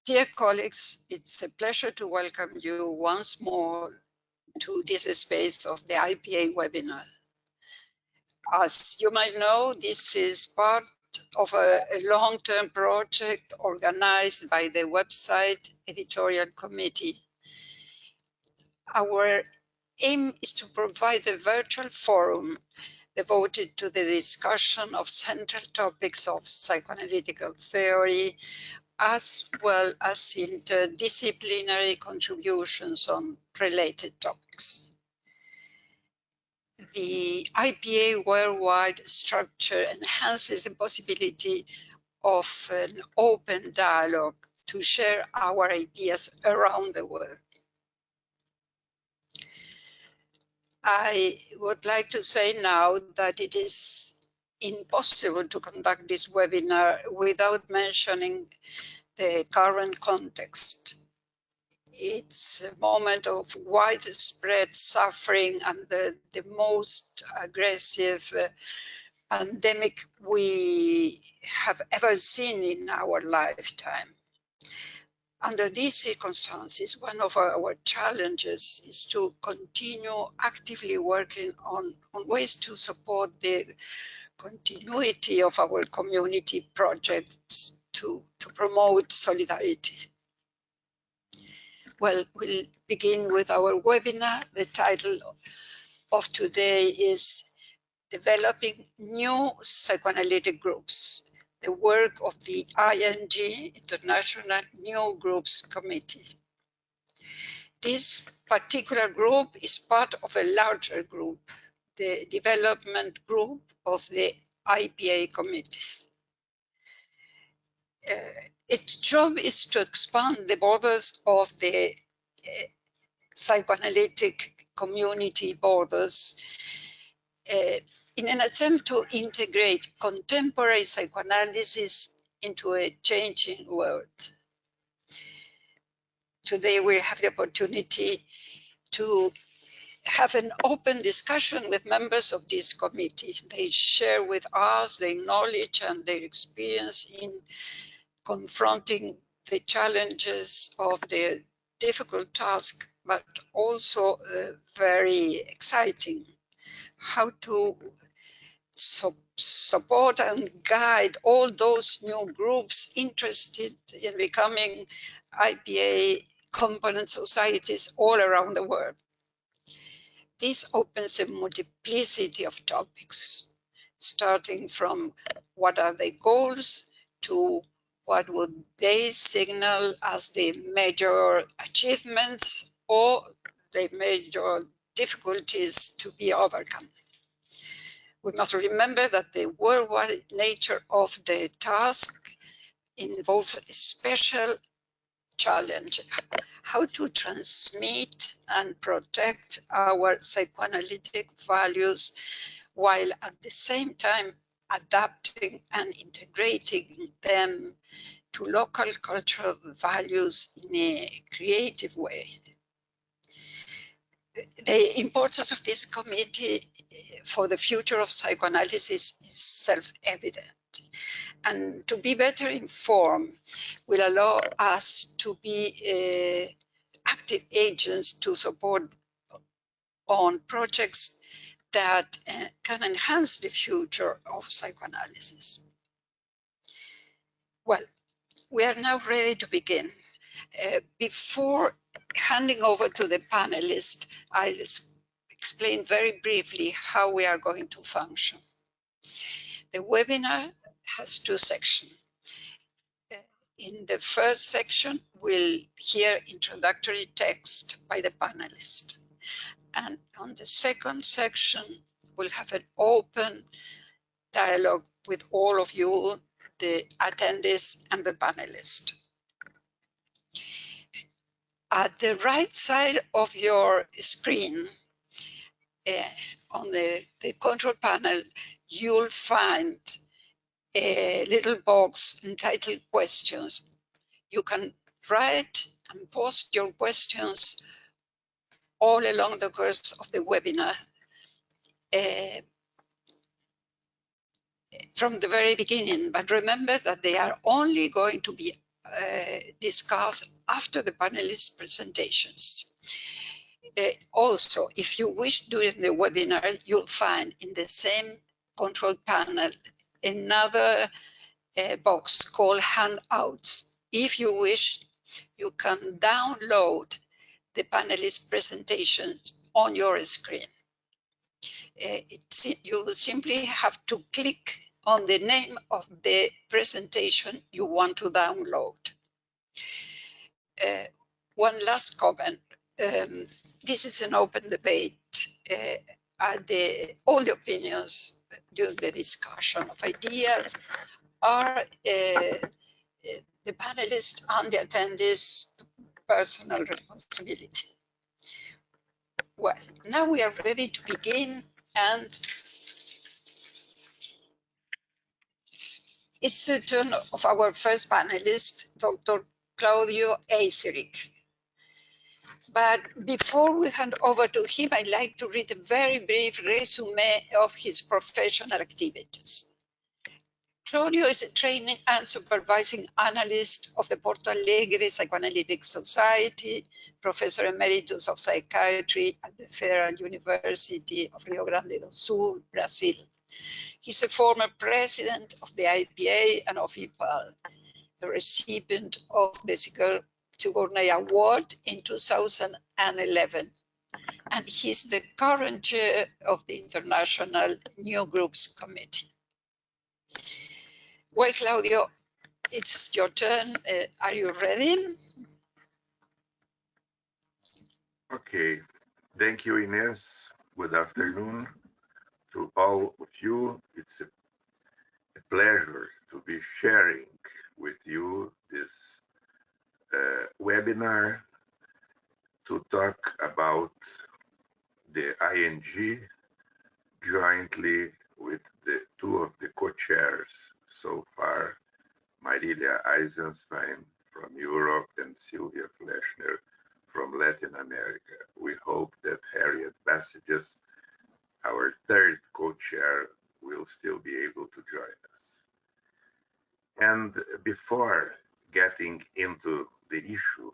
Dear colleagues, it's a pleasure to welcome you once more to this space of the IPA webinar. As you might know, this is part of a long-term project organized by the website editorial committee. Our aim is to provide a virtual forum devoted to the discussion of central topics of psychoanalytical theory, as well as interdisciplinary contributions on related topics. The IPA worldwide structure enhances the possibility of an open dialogue to share our ideas around the world. I would like to say now that it is impossible to conduct this webinar without mentioning the current context. It's a moment of widespread suffering and the most aggressive pandemic we have ever seen in our lifetime. Under these circumstances, one of our challenges is to continue actively working on ways to support the continuity of our community projects to promote solidarity. Well, we'll begin with our webinar. The title of today is Developing New Psychoanalytic Groups, the work of the ING, International New Groups Committee. This particular group is part of a larger group, the development group of the IPA committees. Its job is to expand the borders of the psychoanalytic community borders in an attempt to integrate contemporary psychoanalysis into a changing world. Today we have the opportunity to have an open discussion with members of this committee. They share with us their knowledge and their experience in confronting the challenges of their difficult task, but also very exciting. How to support and guide all those new groups interested in becoming IPA component societies all around the world. This opens a multiplicity of topics, starting from what are the goals to what would they signal as the major achievements or the major difficulties to be overcome. We must remember that the worldwide nature of the task involves a special challenge: how to transmit and protect our psychoanalytic values while at the same time adapting and integrating them to local cultural values in a creative way. The importance of this committee for the future of psychoanalysis is self-evident, and to be better informed will allow us to be active agents to support on projects that can enhance the future of psychoanalysis. Well, we are now ready to begin. Before handing over to the panelists, I'll explain very briefly how we are going to function. The webinar has two sections. In the first section, we'll hear introductory text by the panelists. And on the second section, we'll have an open dialogue with all of you, the attendees and the panelists. At the right side of your screen, on the control panel, you'll find a little box entitled Questions. You can write and post your questions all along the course of the webinar. From the very beginning, but remember that they are only going to be discussed after the panelists' presentations. Also, if you wish, during the webinar, you'll find in the same control panel another box called Handouts. If you wish, you can download the panelist presentations on your screen. You will simply have to click on the name of the presentation you want to download. One last comment. This is an open debate. All the opinions during the discussion of ideas are the panelists and the attendees' personal responsibility. Well, now we are ready to begin, and it's the turn of our first panelist, Dr. Claudio Eiserich. But before we hand over to him, I'd like to read a very brief resume of his professional activities. Claudio is a training and supervising analyst of the Porto Alegre Psychoanalytic Society, Professor Emeritus of Psychiatry at the Federal University of Rio Grande do Sul, Brazil. He's a former president of the IPA and of IPA, the recipient of the Sigourney Award in 2011. And he's the current chair of the International New Groups Committee. Well, Claudio, it's your turn. Are you ready? Okay, thank you, Ines. Good afternoon to all of you. It's a pleasure to be sharing with you this webinar to talk about the ING jointly with the two of the co-chairs so far, Madelia Eisenstein from Europe and Sylvia Fletcher from Latin America. We hope that Harriet Passages, our third co-chair, will still be able to join us. And before getting into the issue,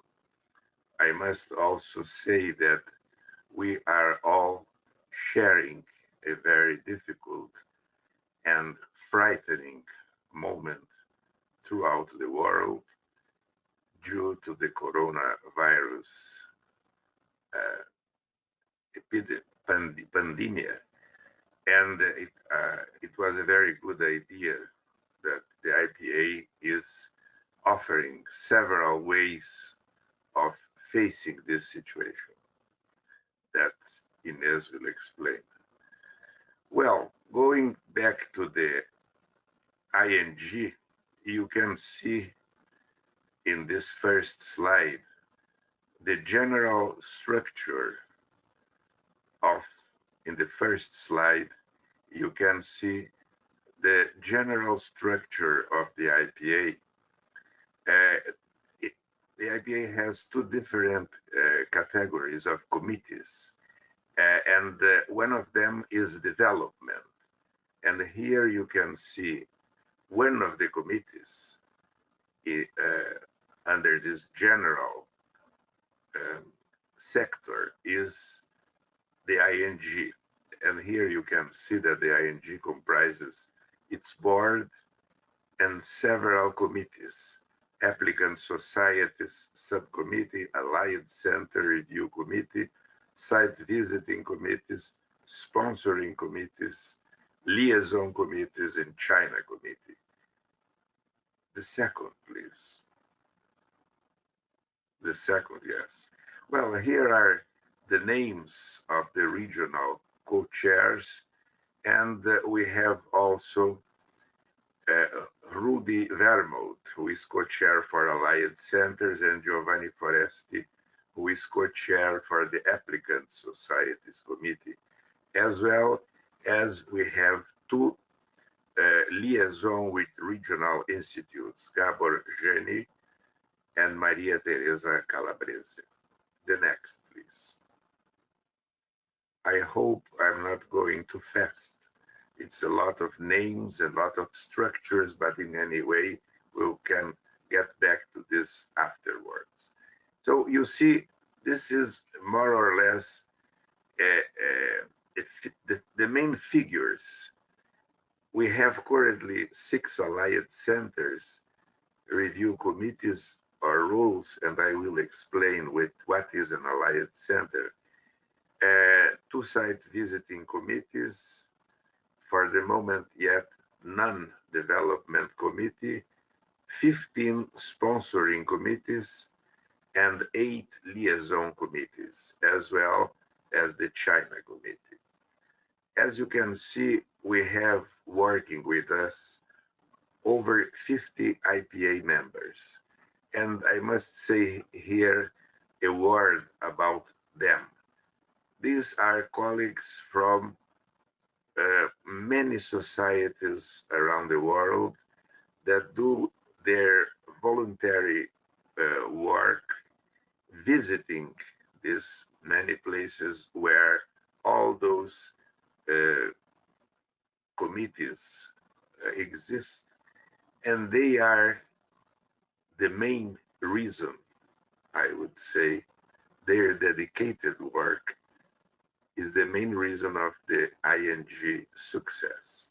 I must also say that we are all sharing a very difficult and frightening moment throughout the world due to the coronavirus pandemic. And it was a very good idea that the IPA is offering several ways of facing this situation that Ines will explain. Well, going back to the ING, you can see in this first slide the general structure of, in the first slide, you can see the general structure of the IPA. The IPA has two different categories of committees, and one of them is development. And here you can see one of the committees under this general sector is the ING. And here you can see that the ING comprises its board and several committees: Applicant Societies Subcommittee, Alliance Center Review Committee, Site Visiting Committees, Sponsoring Committees, Liaison Committees, and China Committee. The second, please. The second, yes. Well, here are the names of the regional co-chairs, and we have also Rudy Vermouth, who is co-chair for Alliance Centers, and Giovanni Foresti, who is co-chair for the Applicant Societies Committee, as well as we have two liaison with regional institutes, Gabor Geni and Maria Teresa Calabrese. The next, please. I hope I'm not going too fast. It's a lot of names, a lot of structures, but in any way, we can get back to this afterwards. So you see, this is more or less the main figures. We have currently 6 allied centers, review committees or rules, and I will explain what is an allied center. 2 site visiting committees, for the moment yet non-development committee, 15 sponsoring committees, and 8 liaison committees, as well as the China committee. As you can see, we have working with us over 50 IPA members. And I must say here a word about them. These are colleagues from many societies around the world that do their voluntary work visiting these many places where all those committees exist, and they are the main reason, I would say, their dedicated work is the main reason of the ING success,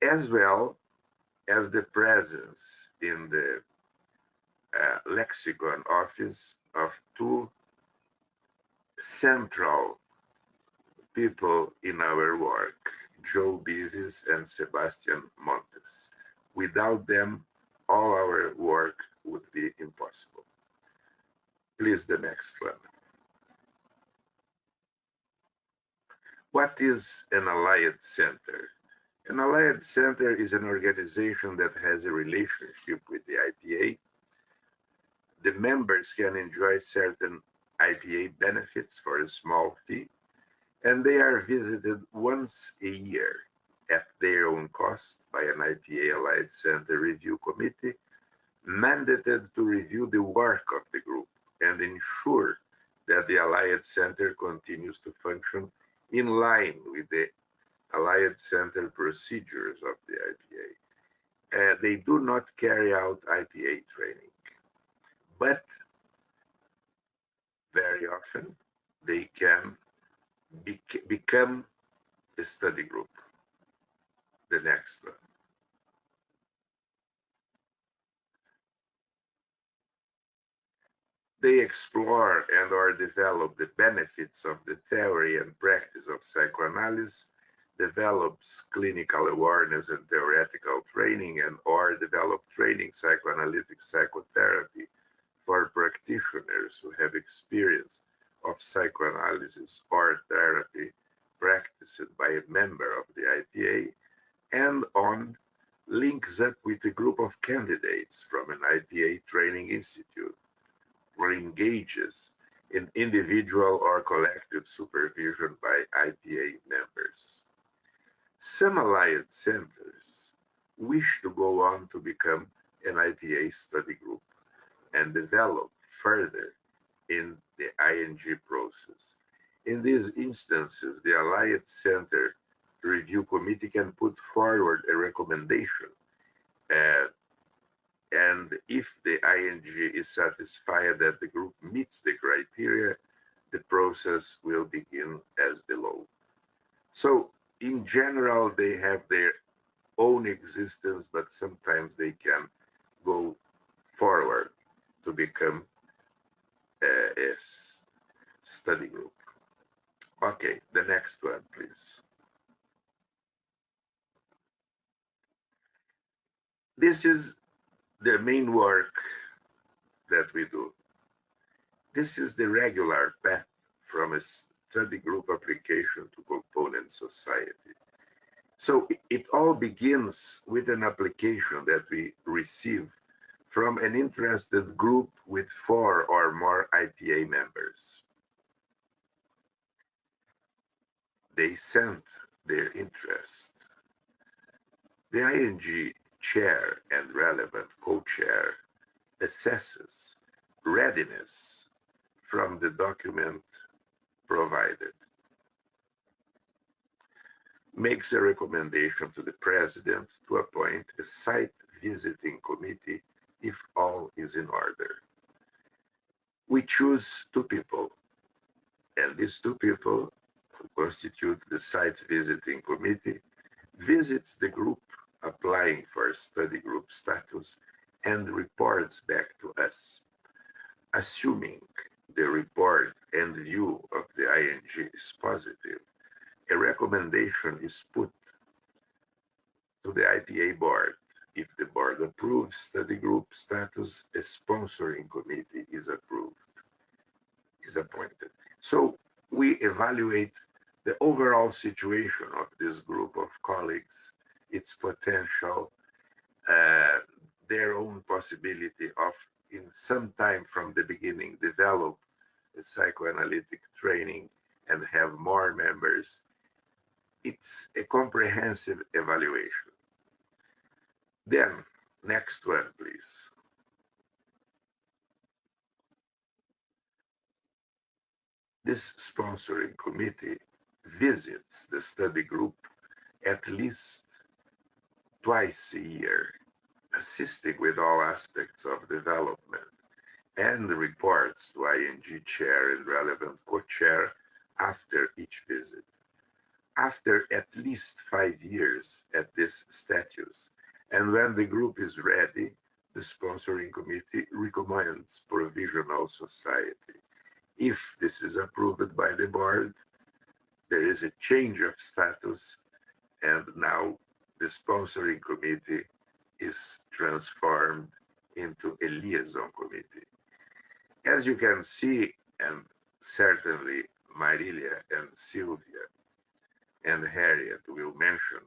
as well as the presence in the lexicon office of 2 central people in our work, Joe Beavis and Sebastian Montes. Without them, all our work would be impossible. Please, the next one. What is an allied center? An allied center is an organization that has a relationship with the IPA. The members can enjoy certain IPA benefits for a small fee, and they are visited once a year at their own cost by an IPA Allied Center Review Committee, mandated to review the work of the group and ensure that the Allied Center continues to function in line with the Allied Center procedures of the IPA. They do not carry out IPA training, but very often they can become a study group. The next one. They explore and or develop the benefits of the theory and practice of psychoanalysis, develops clinical awareness and theoretical training, and or develop training psychoanalytic psychotherapy for practitioners who have experience of psychoanalysis or therapy practiced by a member of the IPA, and on links up with a group of candidates from an IPA training institute, or engages in individual or collective supervision by IPA members. Some allied centers wish to go on to become an IPA study group and develop further in the ING process. In these instances, the Allied Center Review Committee can put forward a recommendation, and if the ING is satisfied that the group meets the criteria, the process will begin as below. So in general, they have their own existence, but sometimes they can go forward to become a study group. Okay, the next one, please. This is the main work that we do. This is the regular path from a study group application to component society. So it all begins with an application that we receive from an interested group with 4 or more IPA members. They sent their interest. The ING chair and relevant co-chair assesses readiness from the document provided, makes a recommendation to the president to appoint a site visiting committee if all is in order. We choose 2 people, and these 2 people, who constitute the site visiting committee, visits the group applying for study group status and reports back to us. Assuming the report and view of the ING is positive, a recommendation is put to the IPA board. If the board approves study group status, a sponsoring committee is appointed. So we evaluate the overall situation of this group of colleagues, its potential, their own possibility of, in some time from the beginning, develop a psychoanalytic training and have more members. It's a comprehensive evaluation. Then, next one, please. This sponsoring committee visits the study group at least twice a year, assisting with all aspects of development, and reports to ING chair and relevant co-chair after each visit. After at least 5 years at this status, and when the group is ready, the sponsoring committee recommends Provisional Society. If this is approved by the board, there is a change of status, and now the sponsoring committee is transformed into a liaison committee. As you can see, and certainly Madelia and Sylvia and Harriet will mention,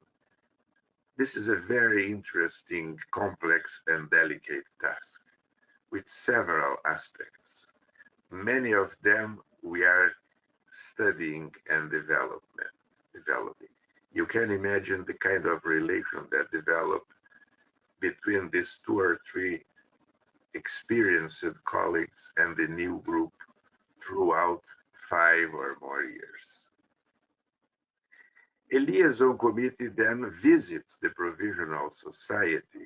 this is a very interesting, complex, and delicate task with several aspects. Many of them we are studying and developing. You can imagine the kind of relation that develop between these 2 or 3 experienced colleagues and the new group throughout 5 or more years. A liaison committee then visits the Provisional Society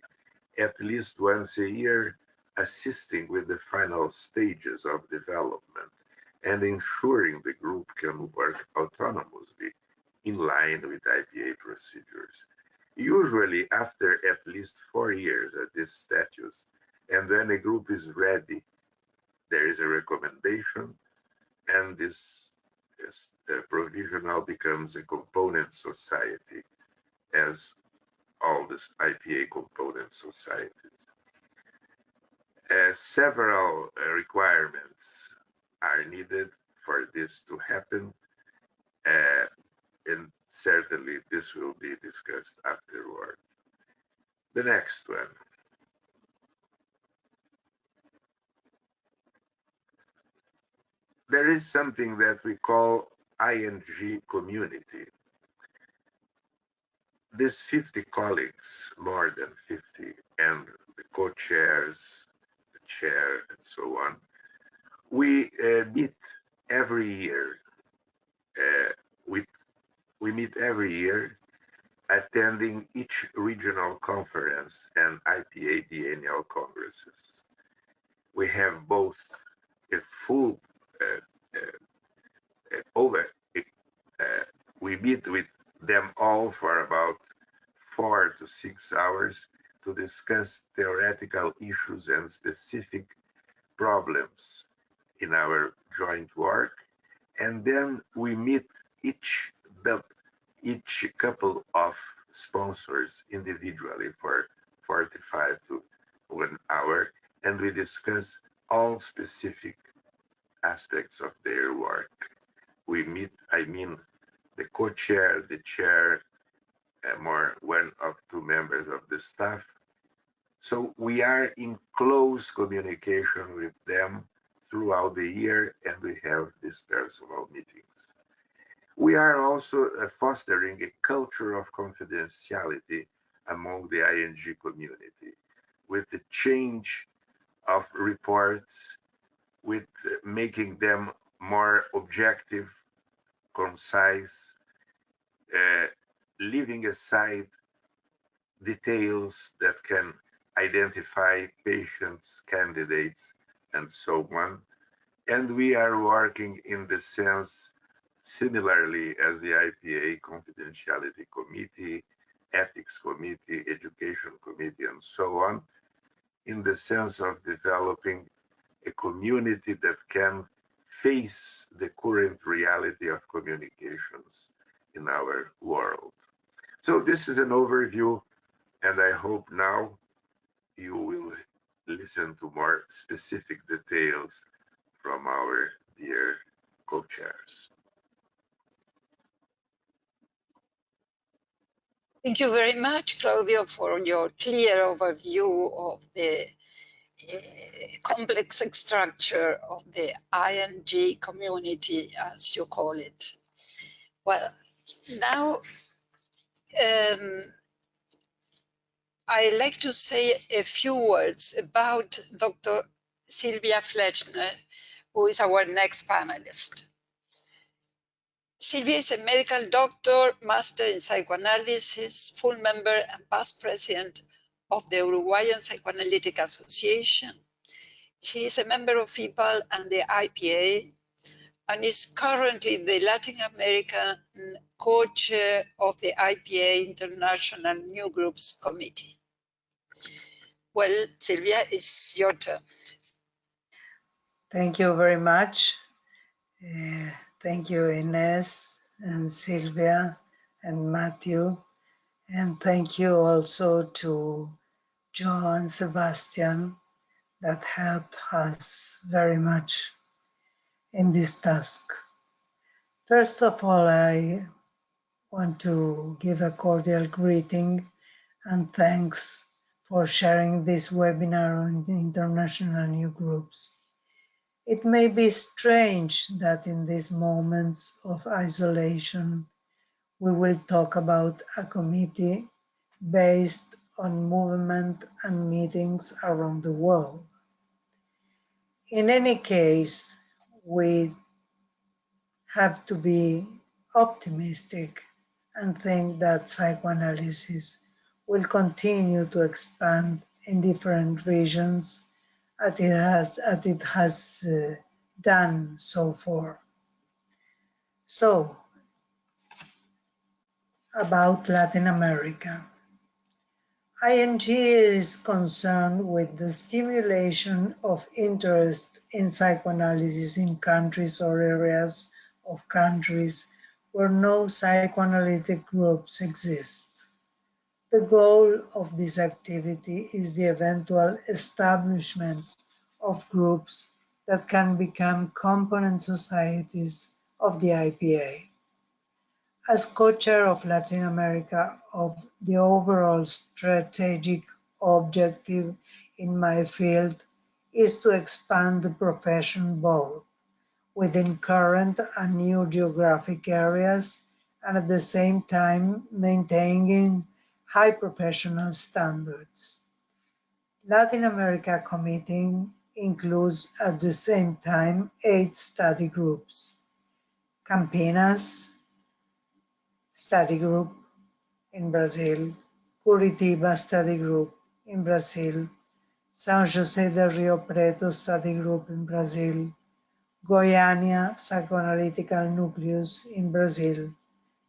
at least once a year, assisting with the final stages of development and ensuring the group can work autonomously in line with IPA procedures. Usually after at least 4 years at this status, and when a group is ready, there is a recommendation, and this provisional becomes a component society, as all the IPA component societies. Several requirements are needed for this to happen, and certainly this will be discussed afterward. The next one. There is something that we call ING community. These 50 colleagues, more than 50, and the co-chairs, the chair, and so on, we meet every year. We meet every year, attending each regional conference and IPA biennial congresses. We have both a full we meet with them all for about 4 to 6 hours to discuss theoretical issues and specific problems in our joint work, and then we meet each couple of sponsors individually for 45 to 1 hour, and we discuss all specific aspects of their work. We meet, I mean, the co-chair, the chair, more 1 or 2 members of the staff. So we are in close communication with them throughout the year, and we have these personal meetings. We are also fostering a culture of confidentiality among the ING community, with the change of reports, with making them more objective, concise, leaving aside details that can identify patients, candidates, and so on. And we are working in the sense similarly as the IPA Confidentiality Committee, Ethics Committee, Education Committee, and so on, in the sense of developing a community that can face the current reality of communications in our world. So this is an overview, and I hope now you will listen to more specific details from our dear co-chairs. Thank you very much, Claudio, for your clear overview of the complex structure of the ING community, as you call it. Well, now I'd like to say a few words about Dr. Sylvia Fletcher, who is our next panelist. Sylvia is a medical doctor, master in psychoanalysis, full member and past president of the Uruguayan Psychoanalytic Association. She is a member of IPAL and the IPA, and is currently the Latin American co-chair of the IPA International New Groups Committee. Well, Sylvia, it's your turn. Thank you very much. Thank you, Ines and Sylvia and Matthew. And thank you also to Joe and Sebastian that helped us very much in this task. First of all, I want to give a cordial greeting and thanks for sharing this webinar on the international new groups. It may be strange that in these moments of isolation, we will talk about a committee based on movement and meetings around the world. In any case, we have to be optimistic and think that psychoanalysis will continue to expand in different regions as it has done so far. So, about Latin America. ING is concerned with the stimulation of interest in psychoanalysis in countries or areas of countries where no psychoanalytic groups exist. The goal of this activity is the eventual establishment of groups that can become component societies of the IPA. As co-chair of Latin America, the overall strategic objective in my field is to expand the profession both within current and new geographic areas and at the same time maintaining high professional standards. Latin America Committee includes at the same time 8 study groups: Campinas Study Group in Brazil, Curitiba Study Group in Brazil, São José del Rio Preto Study Group in Brazil, Goiânia Psychoanalytical Nucleus in Brazil,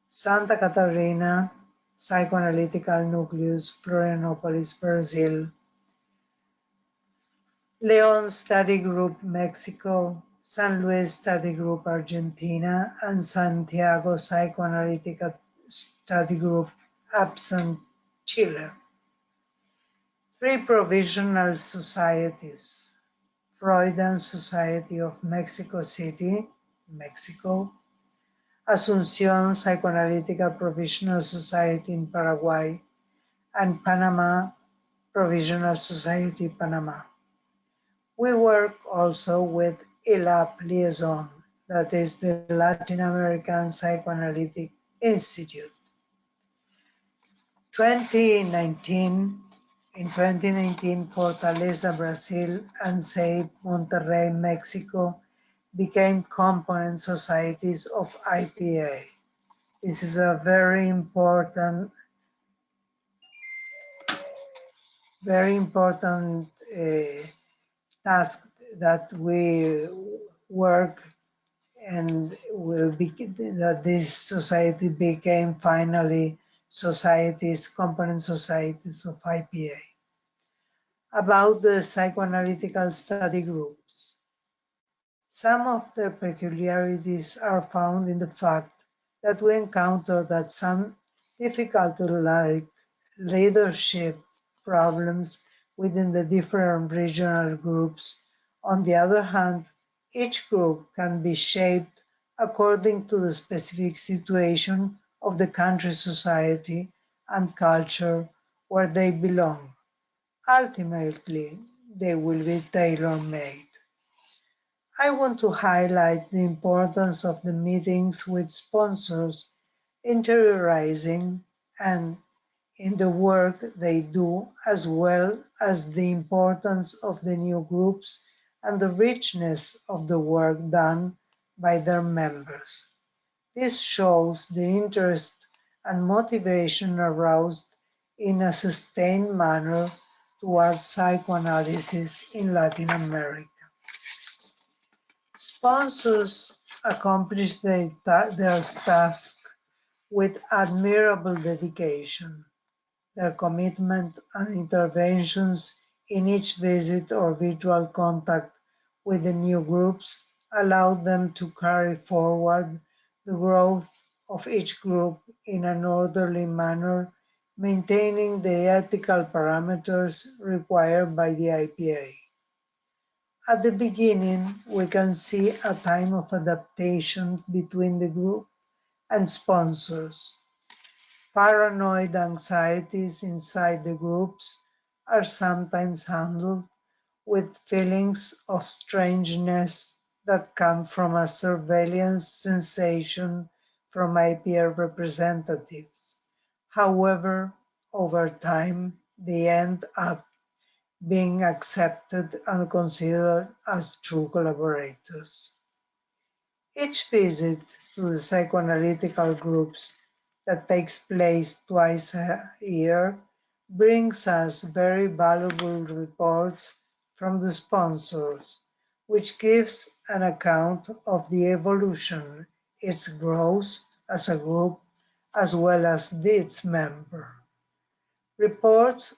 Santa Catarina Psychoanalytical Nucleus, Florianópolis, Brazil, León Study Group, Mexico, San Luis Study Group, Argentina, and Santiago Psychoanalytic Study Group, Absent, Chile. 3 provisional societies: Freudian Society of Mexico City, Mexico, Asunción Psychoanalytical Provisional Society in Paraguay, and Panama Provisional Society, Panama. We work also with ILAP Liaison, that is the Latin American Psychoanalytic Institute. In 2019, Fortaleza, Brazil, and SAIP Monterrey, Mexico, became component societies of IPA. This is a very important very important task that we work and that this society became finally component societies of IPA. About the psychoanalytical study groups. Some of their peculiarities are found in the fact that we encounter that some difficulty like leadership problems within the different regional groups. On the other hand, each group can be shaped according to the specific situation of the country, society, and culture where they belong. Ultimately, they will be tailor-made. I want to highlight the importance of the meetings with sponsors interiorizing and in the work they do, as well as the importance of the new groups and the richness of the work done by their members. This shows the interest and motivation aroused in a sustained manner towards psychoanalysis in Latin America. Sponsors accomplish their task with admirable dedication. Their commitment and interventions in each visit or virtual contact with the new groups allow them to carry forward the growth of each group in an orderly manner, maintaining the ethical parameters required by the IPA. At the beginning, we can see a time of adaptation between the group and sponsors. Paranoid anxieties inside the groups are sometimes handled with feelings of strangeness that come from a surveillance sensation from IPA representatives. However, over time, they end up being accepted and considered as true collaborators. Each visit to the psychoanalytical groups that takes place twice a year brings us very valuable reports from the sponsors, which gives an account of the evolution, its growth as a group, as well as its member. Reports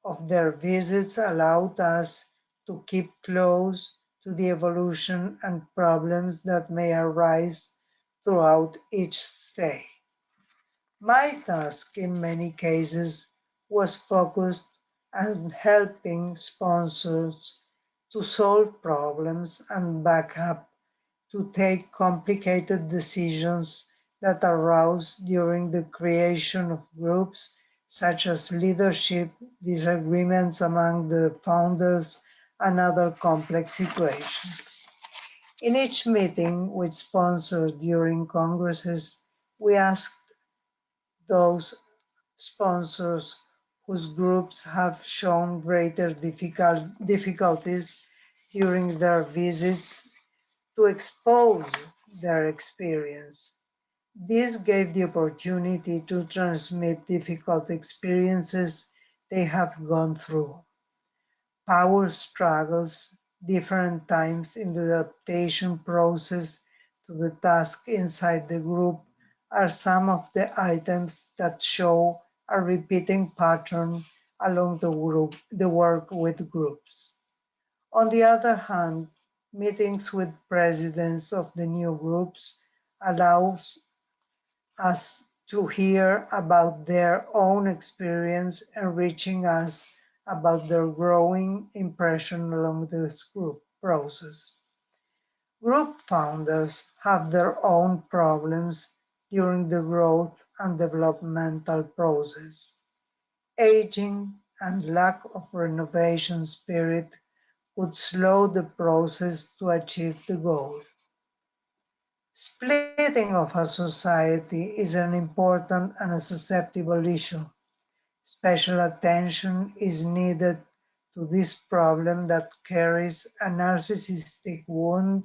of their visits allowed us to keep close to the evolution and problems that may arise throughout each stay. My task in many cases was focused on helping sponsors to solve problems and back up to take complicated decisions that arose during the creation of groups, such as leadership, disagreements among the founders, and other complex situations. In each meeting with sponsors during congresses, we asked those sponsors whose groups have shown greater difficulties during their visits to expose their experience. This gave the opportunity to transmit difficult experiences they have gone through. Power struggles, different times in the adaptation process to the task inside the group are some of the items that show a repeating pattern along the work with groups. On the other hand, meetings with presidents of the new groups allows us to hear about their own experience, enriching us about their growing impression along this group process. Group founders have their own problems during the growth and developmental process. Aging and lack of renovation spirit would slow the process to achieve the goal. Splitting of a society is an important and a susceptible issue. Special attention is needed to this problem that carries a narcissistic wound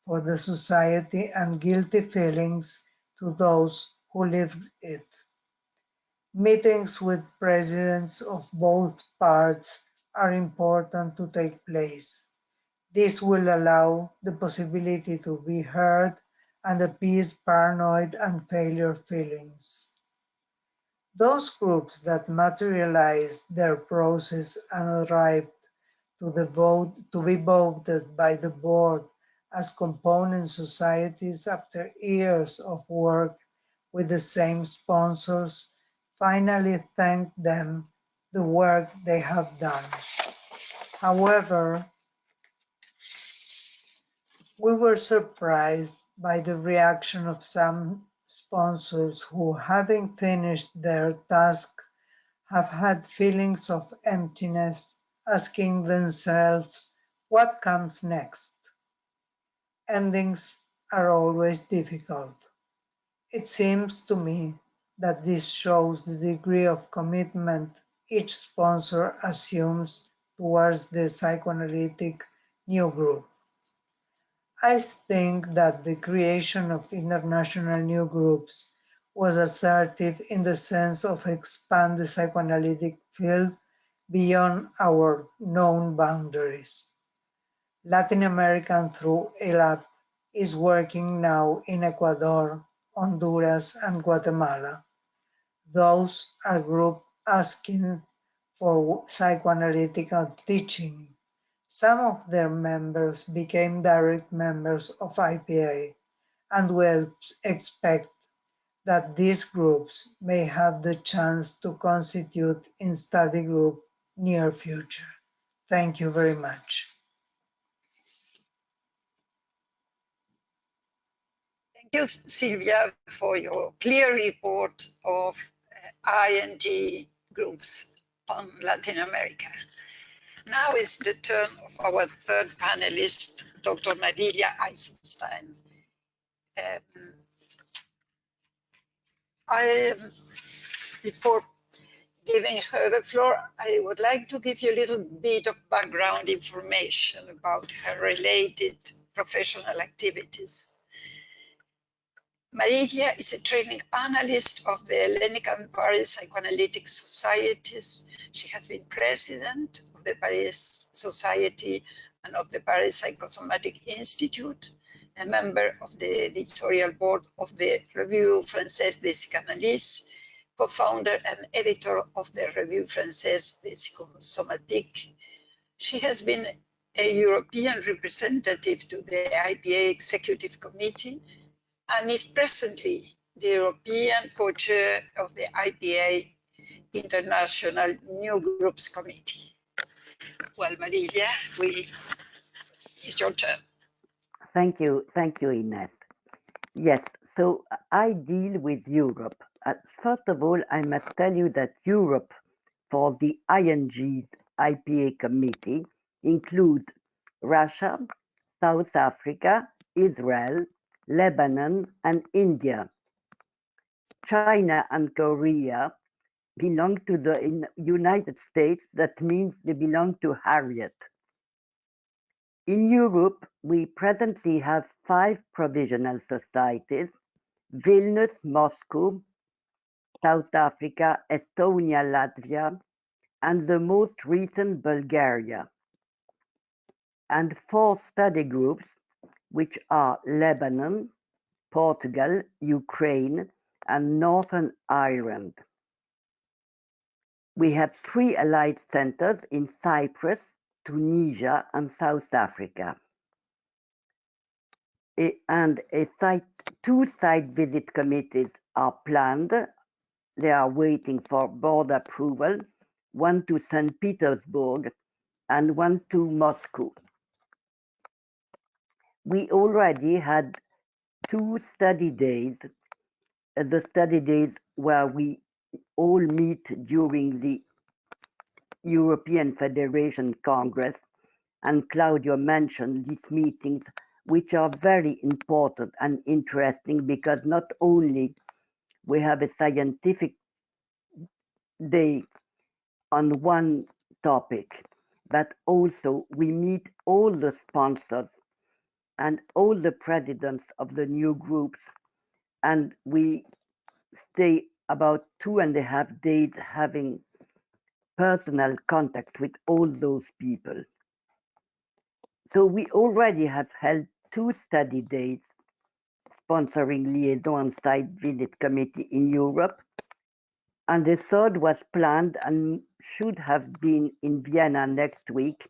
for the society and guilty feelings to those who live it. Meetings with presidents of both parts are important to take place. This will allow the possibility to be heard and appease paranoid and failure feelings. Those groups that materialized their process and arrived to be voted by the board as component societies after years of work with the same sponsors finally thanked them the work they have done. However, we were surprised by the reaction of some sponsors who, having finished their task, have had feelings of emptiness, asking themselves, what comes next? Endings are always difficult. It seems to me that this shows the degree of commitment each sponsor assumes towards the psychoanalytic new group. I think that the creation of international new groups was assertive in the sense of expand the psychoanalytic field beyond our known boundaries. Latin American through ELAP is working now in Ecuador, Honduras, and Guatemala. Those are groups asking for psychoanalytical teaching. Some of their members became direct members of IPA, and we expect that these groups may have the chance to constitute in study group near future. Thank you very much. Thank you, Sylvia, for your clear report of ING groups on Latin America. Now is the turn of our third panelist, Dr. Madelia Eisenstein. Before giving her the floor, I would like to give you a little bit of background information about her related professional activities. Madelia is a training analyst of the Hellenic and Paris Psychoanalytic Societies. She has been president of the Paris Society and of the Paris Psychosomatic Institute, a member of the editorial board of the Revue Française des Psychanalyses, co-founder and editor of the Revue Française des Psychosomatic. She has been a European representative to the IPA Executive Committee and is presently the European co-chair of the IPA International New Groups Committee. Well, Madelia, it's your turn. Thank you, Ines. Yes, so I deal with Europe. First of all, I must tell you that Europe for the ING's IPA committee includes Russia, South Africa, Israel, Lebanon, and India. China and Korea belong to the United States. That means they belong to Harriet. In Europe, we presently have 5 provisional societies: Vilnius, Moscow, South Africa, Estonia, Latvia, and the most recent Bulgaria, and 4 study groups, which are Lebanon, Portugal, Ukraine, and Northern Ireland. We have 3 allied centers in Cyprus, Tunisia, and South Africa. And 2 site visit committees are planned. They are waiting for board approval, one to St. Petersburg and one to Moscow. We already had 2 study days, the study days where we all meet during the European Federation Congress, and Claudio mentioned these meetings, which are very important and interesting because not only we have a scientific day on one topic, but also we meet all the sponsors and all the presidents of the new groups, and we stay about 2.5 days having personal contact with all those people. So we already have held 2 study days sponsoring Liaison Site Visit Committee in Europe, and the third was planned and should have been in Vienna next week,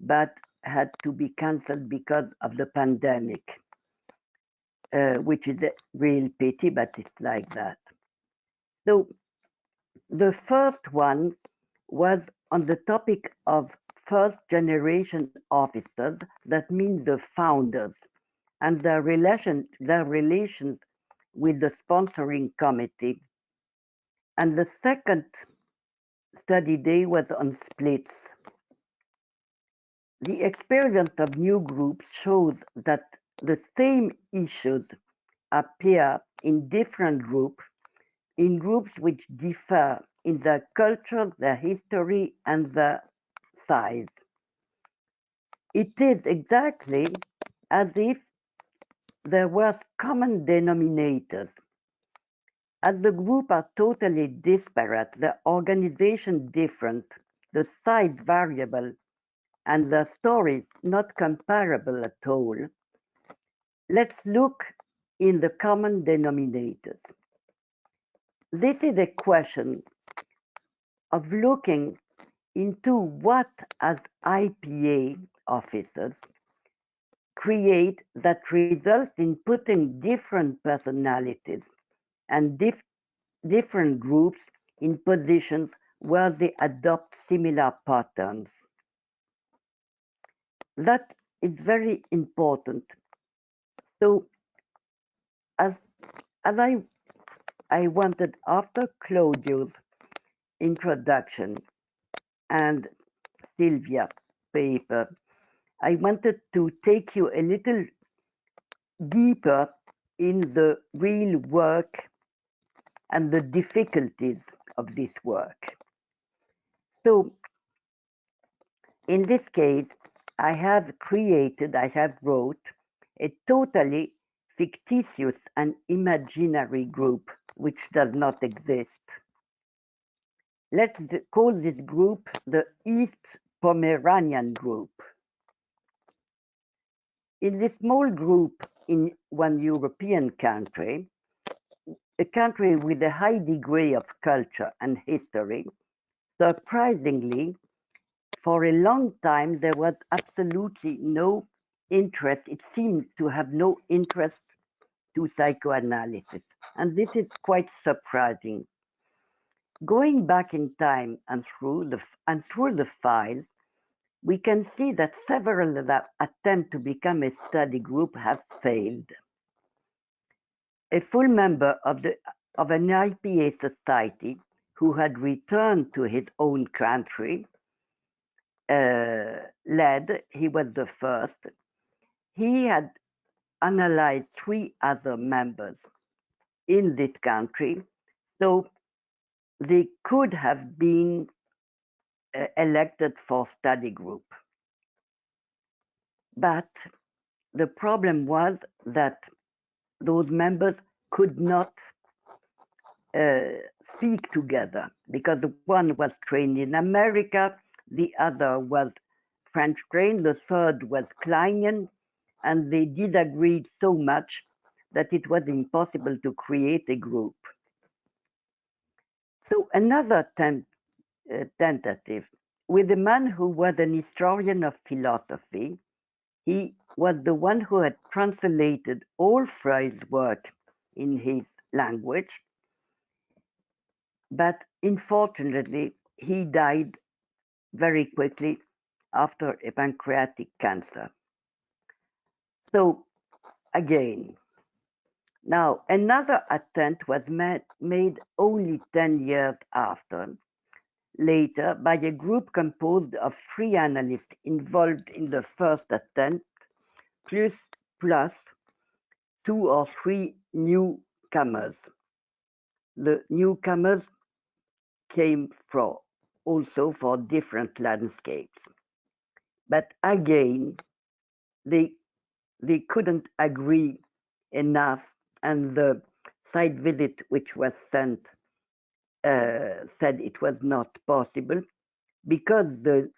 but had to be cancelled because of the pandemic, which is a real pity, but it's like that. So the first one was on the topic of first generation officers, that means the founders, and their relations with the sponsoring committee. And the second study day was on splits. The experience of new groups shows that the same issues appear in different groups, in groups which differ in their culture, their history, and their size. It is exactly as if there were common denominators. As the groups are totally disparate, the organization different, the size variable, and the stories not comparable at all, let's look in the common denominators. This is a question of looking into what, as IPA officers, create that results in putting different personalities and different groups in positions where they adopt similar patterns. That is very important. So as I wanted, after Claudio's introduction and Sylvia's paper, I wanted to take you a little deeper in the real work and the difficulties of this work. So in this case, I have wrote a totally fictitious and imaginary group which does not exist. Let's call this group the East Pomeranian group. In this small group in one European country, a country with a high degree of culture and history, surprisingly, for a long time there was absolutely no interest. It seemed to have no interest to psychoanalysis, and this is quite surprising. Going back in time and through the files, we can see that several of that attempts to become a study group have failed. A full member of an IPA society who had returned to his own country he was the first. He had analyzed 3 other members in this country, so they could have been elected for study group. But the problem was that those members could not speak together because one was trained in America, the other was French trained, the third was Kleinian, and they disagreed so much that it was impossible to create a group. So another tentative with a man who was an historian of philosophy. He was the one who had translated all Freud's work in his language, but unfortunately he died very quickly after a pancreatic cancer. So again, now another attempt was made only 10 years later by a group composed of 3 analysts involved in the first attempt, plus 2 or 3 newcomers. The newcomers came also for different landscapes. But again, they couldn't agree enough, and the site visit which was sent said it was not possible because the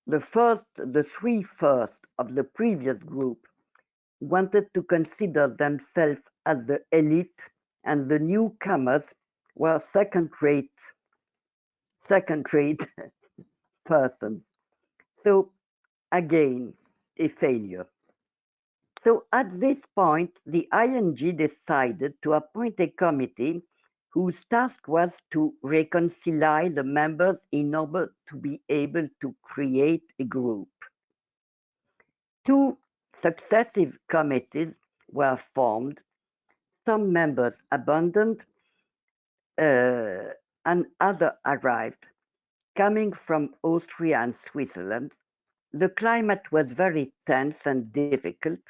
the three first of the previous group wanted to consider themselves as the elite, and the newcomers were second-rate persons. So again, a failure. So at this point, the ING decided to appoint a committee whose task was to reconcile the members in order to be able to create a group. Two successive committees were formed. Some members abandoned, and others arrived, coming from Austria and Switzerland. The climate was very tense and difficult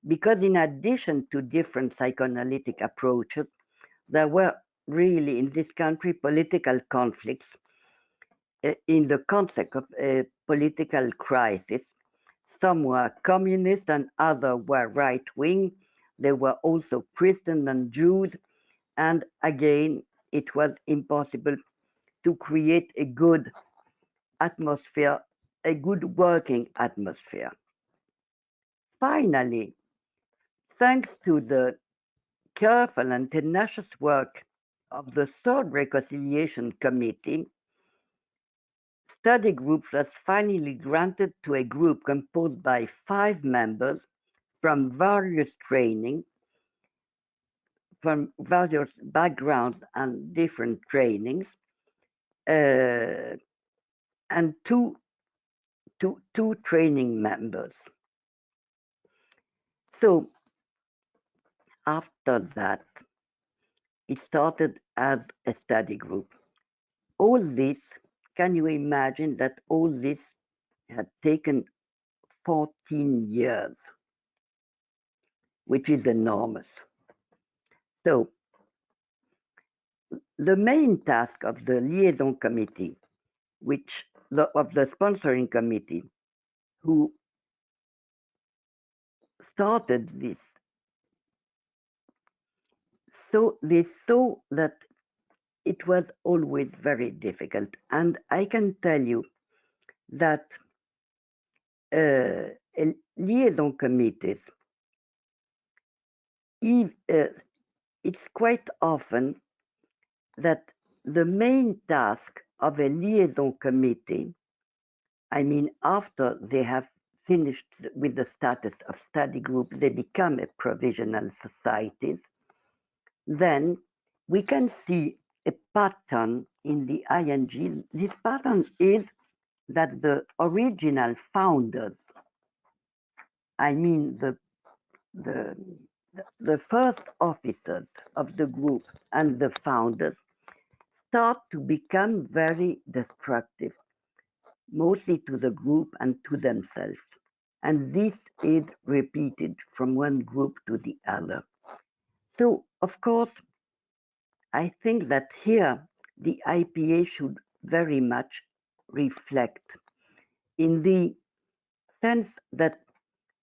because, in addition to different psychoanalytic approaches, there were really in this country political conflicts in the context of a political crisis. Some were communist and others were right wing. There were also Christians and Jews, and again, it was impossible to create a good atmosphere, a good working atmosphere. Finally, thanks to the careful and tenacious work of the Third Reconciliation Committee, study groups was finally granted to a group composed by 5 members from various training, from various backgrounds and different trainings, and two training members. So after that, it started as a study group. All this, can you imagine that all this had taken 14 years, which is enormous. So the main task of the liaison committee, of the sponsoring committee, who started this, so they saw that it was always very difficult. And I can tell you that liaison committees, it's quite often that the main task of a liaison committee, I mean, after they have finished with the status of study group, they become a provisional societies, then we can see a pattern in the ING. This pattern is that the original founders, I mean the first officers of the group and the founders, start to become very destructive, mostly to the group and to themselves. And this is repeated from one group to the other. So, of course, I think that here the IPA should very much reflect in the sense that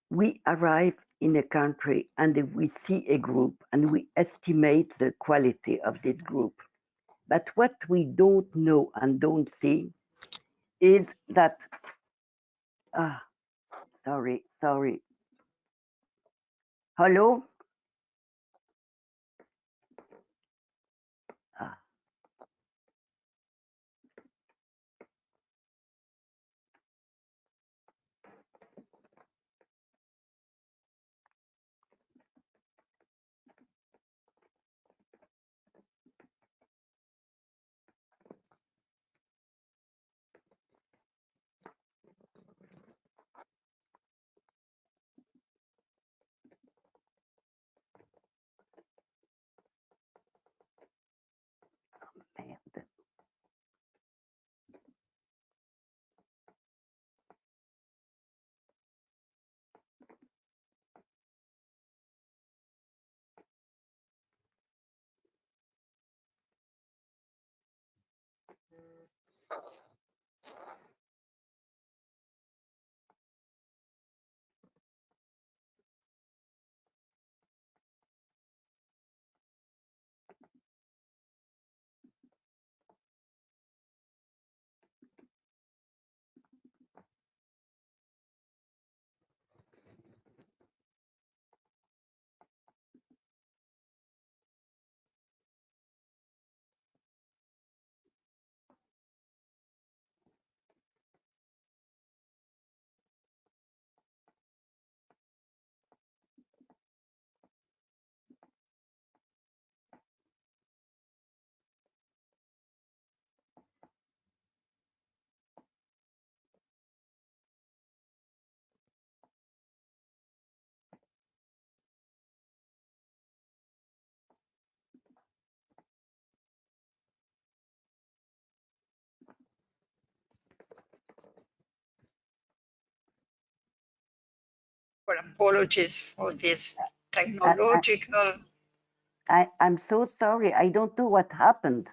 we arrive in a country and we see a group and we estimate the quality of this group. But what we don't know and don't see is that, sorry. Hello? Ah, merde. or apologies for this technological. I'm so sorry. I don't know what happened.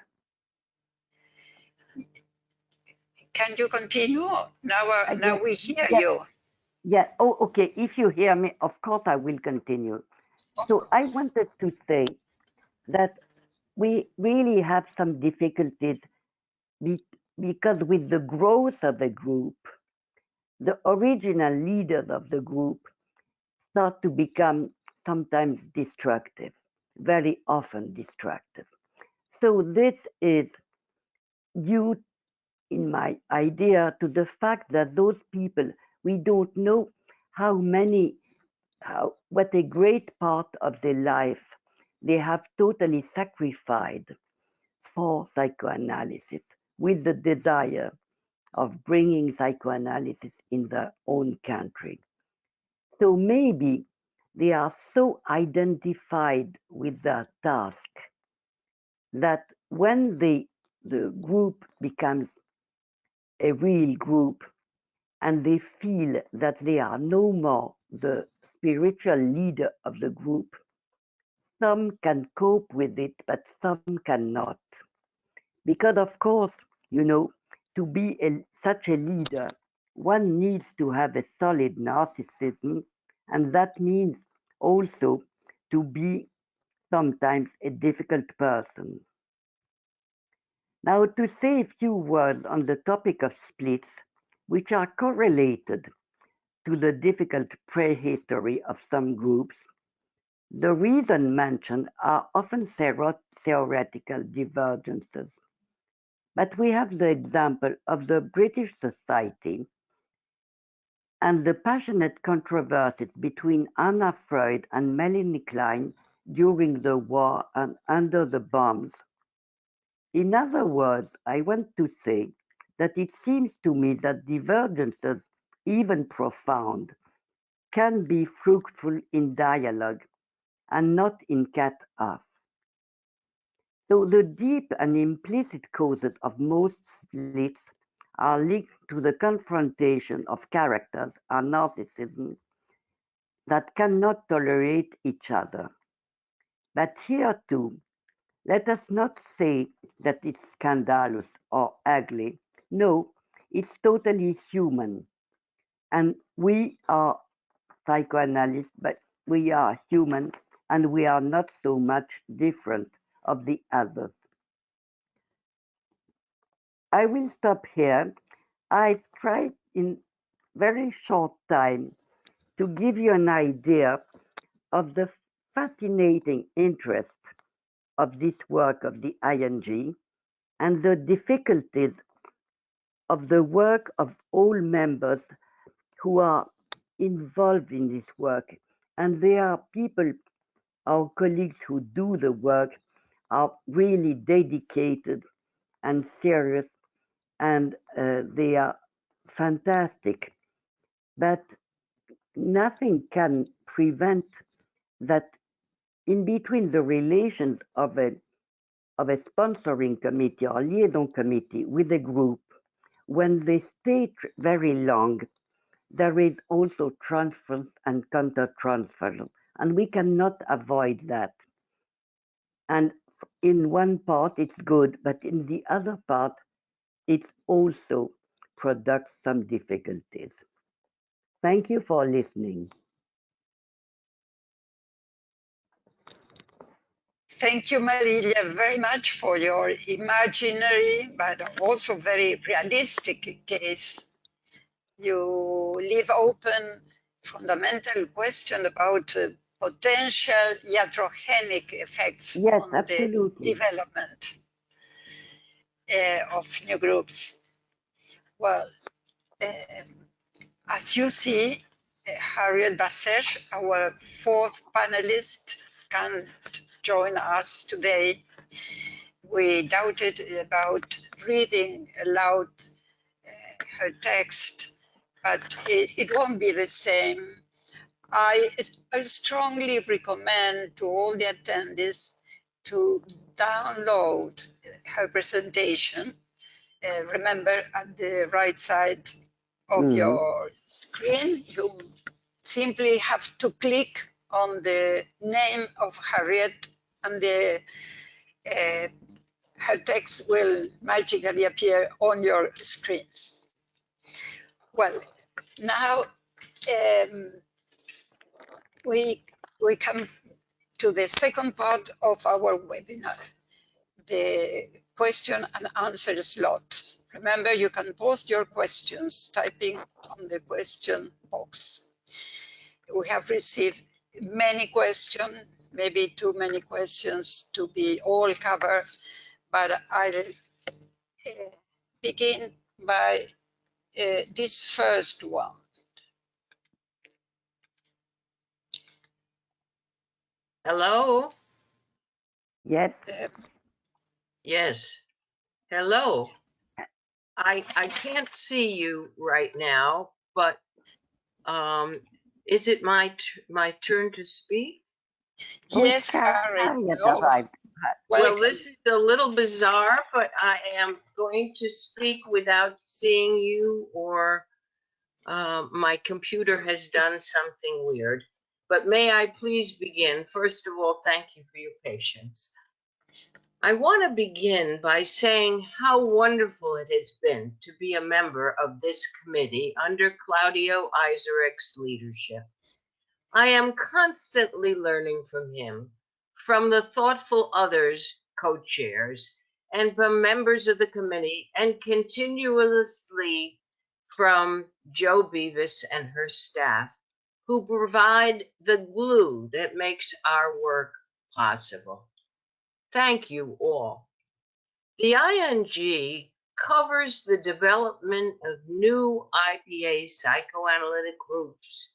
Can you continue? Now we hear you. Yeah. Oh, okay. If you hear me, of course I will continue. So I wanted to say that we really have some difficulties because with the growth of the group, the original leaders of the group start to become sometimes destructive, very often destructive. So this is due, in my idea, to the fact that those people, we don't know what a great part of their life they have totally sacrificed for psychoanalysis with the desire of bringing psychoanalysis in their own country. So maybe they are so identified with their task that when the group becomes a real group and they feel that they are no more the spiritual leader of the group, some can cope with it, but some cannot. Because, of course, to be such a leader, one needs to have a solid narcissism, and that means also to be sometimes a difficult person. Now, to say a few words on the topic of splits, which are correlated to the difficult prehistory of some groups, the reasons mentioned are often theoretical divergences. But we have the example of the British Society and the passionate controversies between Anna Freud and Melanie Klein during the war and under the bombs. In other words, I want to say that it seems to me that divergences, even profound, can be fruitful in dialogue and not in cut-off. So the deep and implicit causes of most splits are linked to the confrontation of characters and narcissism that cannot tolerate each other. But here too, let us not say that it's scandalous or ugly. No, it's totally human. And we are psychoanalysts, but we are human and we are not so much different of the others. I will stop here. I tried in very short time to give you an idea of the fascinating interest of this work of the ING and the difficulties of the work of all members who are involved in this work. And there are people, our colleagues who do the work, are really dedicated and serious, and they are fantastic. But nothing can prevent that in between the relations of a sponsoring committee or liaison committee with a group, when they stay very long, there is also transference and counter-transference, and we cannot avoid that. And in one part it's good, but in the other part it also produces some difficulties. Thank you for listening. Thank you, Madelia, very much for your imaginary but also very realistic case. You leave open fundamental question about potential iatrogenic effects Yes, on absolutely. the development of new groups. Well, as you see, Harriet Basset, our fourth panelist, can't join us today. We doubted about reading aloud her text, but it won't be the same. I strongly recommend to all the attendees to download her presentation. Remember, at the right side of your screen, you simply have to click on the name of Harriet and her text will magically appear on your screens. Well, now we come to the second part of our webinar, the question and answer slot. Remember, you can post your questions typing on the question box. We have received many questions, maybe too many questions to be all covered, but I'll begin by this first one. Hello? Yes. Yes. Hello. I can't see you right now, but is it my turn to speak? Yes, Harriet. Harriet Oh, arrived. Well, this is a little bizarre, but I am going to speak without seeing you, or my computer has done something weird. But may I please begin? First of all, thank you for your patience. I want to begin by saying how wonderful it has been to be a member of this committee under Claudio Eiserek's leadership. I am constantly learning from him, from the thoughtful others, co-chairs, and from members of the committee, and continuously from Jo Beavis and her staff, who provide the glue that makes our work possible. Thank you all. The ING covers the development of new IPA psychoanalytic groups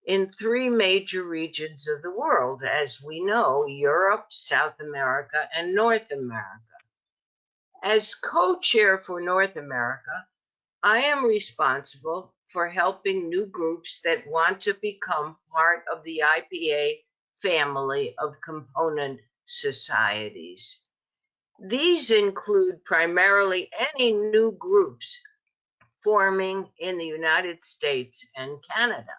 in 3 major regions of the world, as we know, Europe, South America, and North America. As co-chair for North America, I am responsible for helping new groups that want to become part of the IPA family of component societies. These include primarily any new groups forming in the United States and Canada.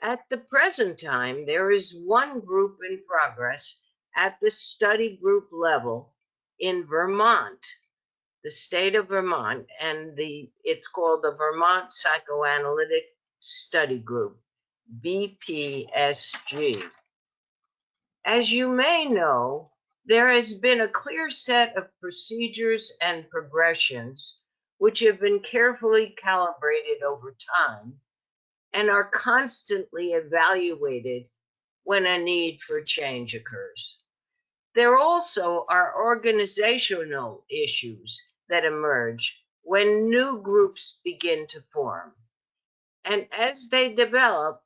At the present time, there is one group in progress at the study group level in Vermont, the state of Vermont, and it's called the Vermont Psychoanalytic Study Group, BPSG. As you may know, there has been a clear set of procedures and progressions which have been carefully calibrated over time and are constantly evaluated when a need for change occurs. There also are organizational issues that emerge when new groups begin to form. And as they develop,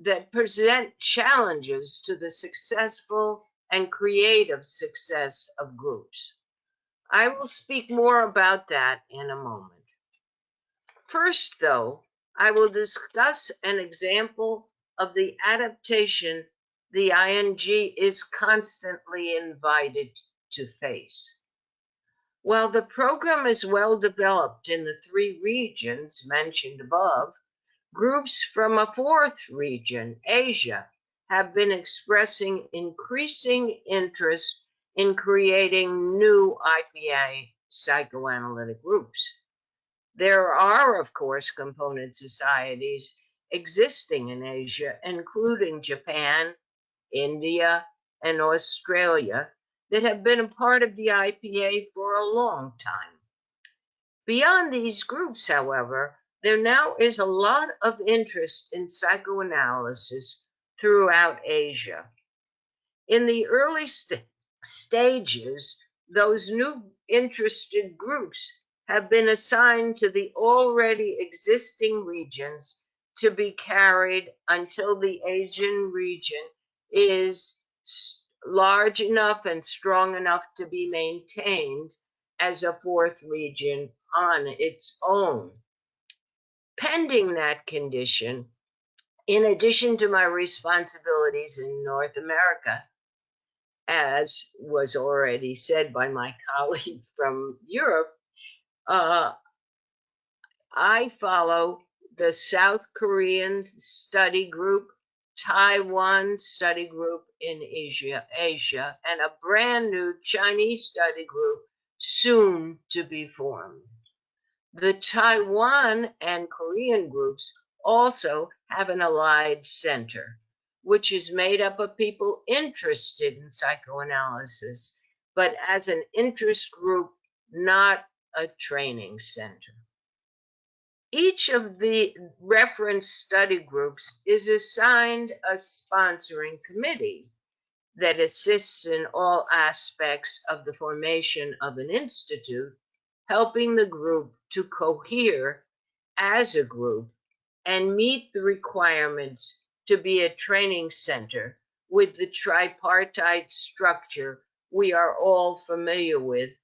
that present challenges to the successful and creative success of groups. I will speak more about that in a moment. First, though, I will discuss an example of the adaptation the ING is constantly invited to face. While the program is well developed in the 3 regions mentioned above, groups from a 4th region, Asia, have been expressing increasing interest in creating new IPA psychoanalytic groups. There are, of course, component societies existing in Asia, including Japan, India, and Australia, that have been a part of the IPA for a long time. Beyond these groups, however, there now is a lot of interest in psychoanalysis throughout Asia. In the early stages, those new interested groups have been assigned to the already existing regions to be carried until the Asian region is large enough and strong enough to be maintained as a 4th region on its own. Pending that condition, in addition to my responsibilities in North America, as was already said by my colleague from Europe, I follow the South Korean Study Group, Taiwan Study Group in Asia, and a brand new Chinese study group soon to be formed. The Taiwan and Korean groups also have an allied center, which is made up of people interested in psychoanalysis, but as an interest group, not a training center. Each of the reference study groups is assigned a sponsoring committee that assists in all aspects of the formation of an institute, helping the group to cohere as a group and meet the requirements to be a training center with the tripartite structure we are all familiar with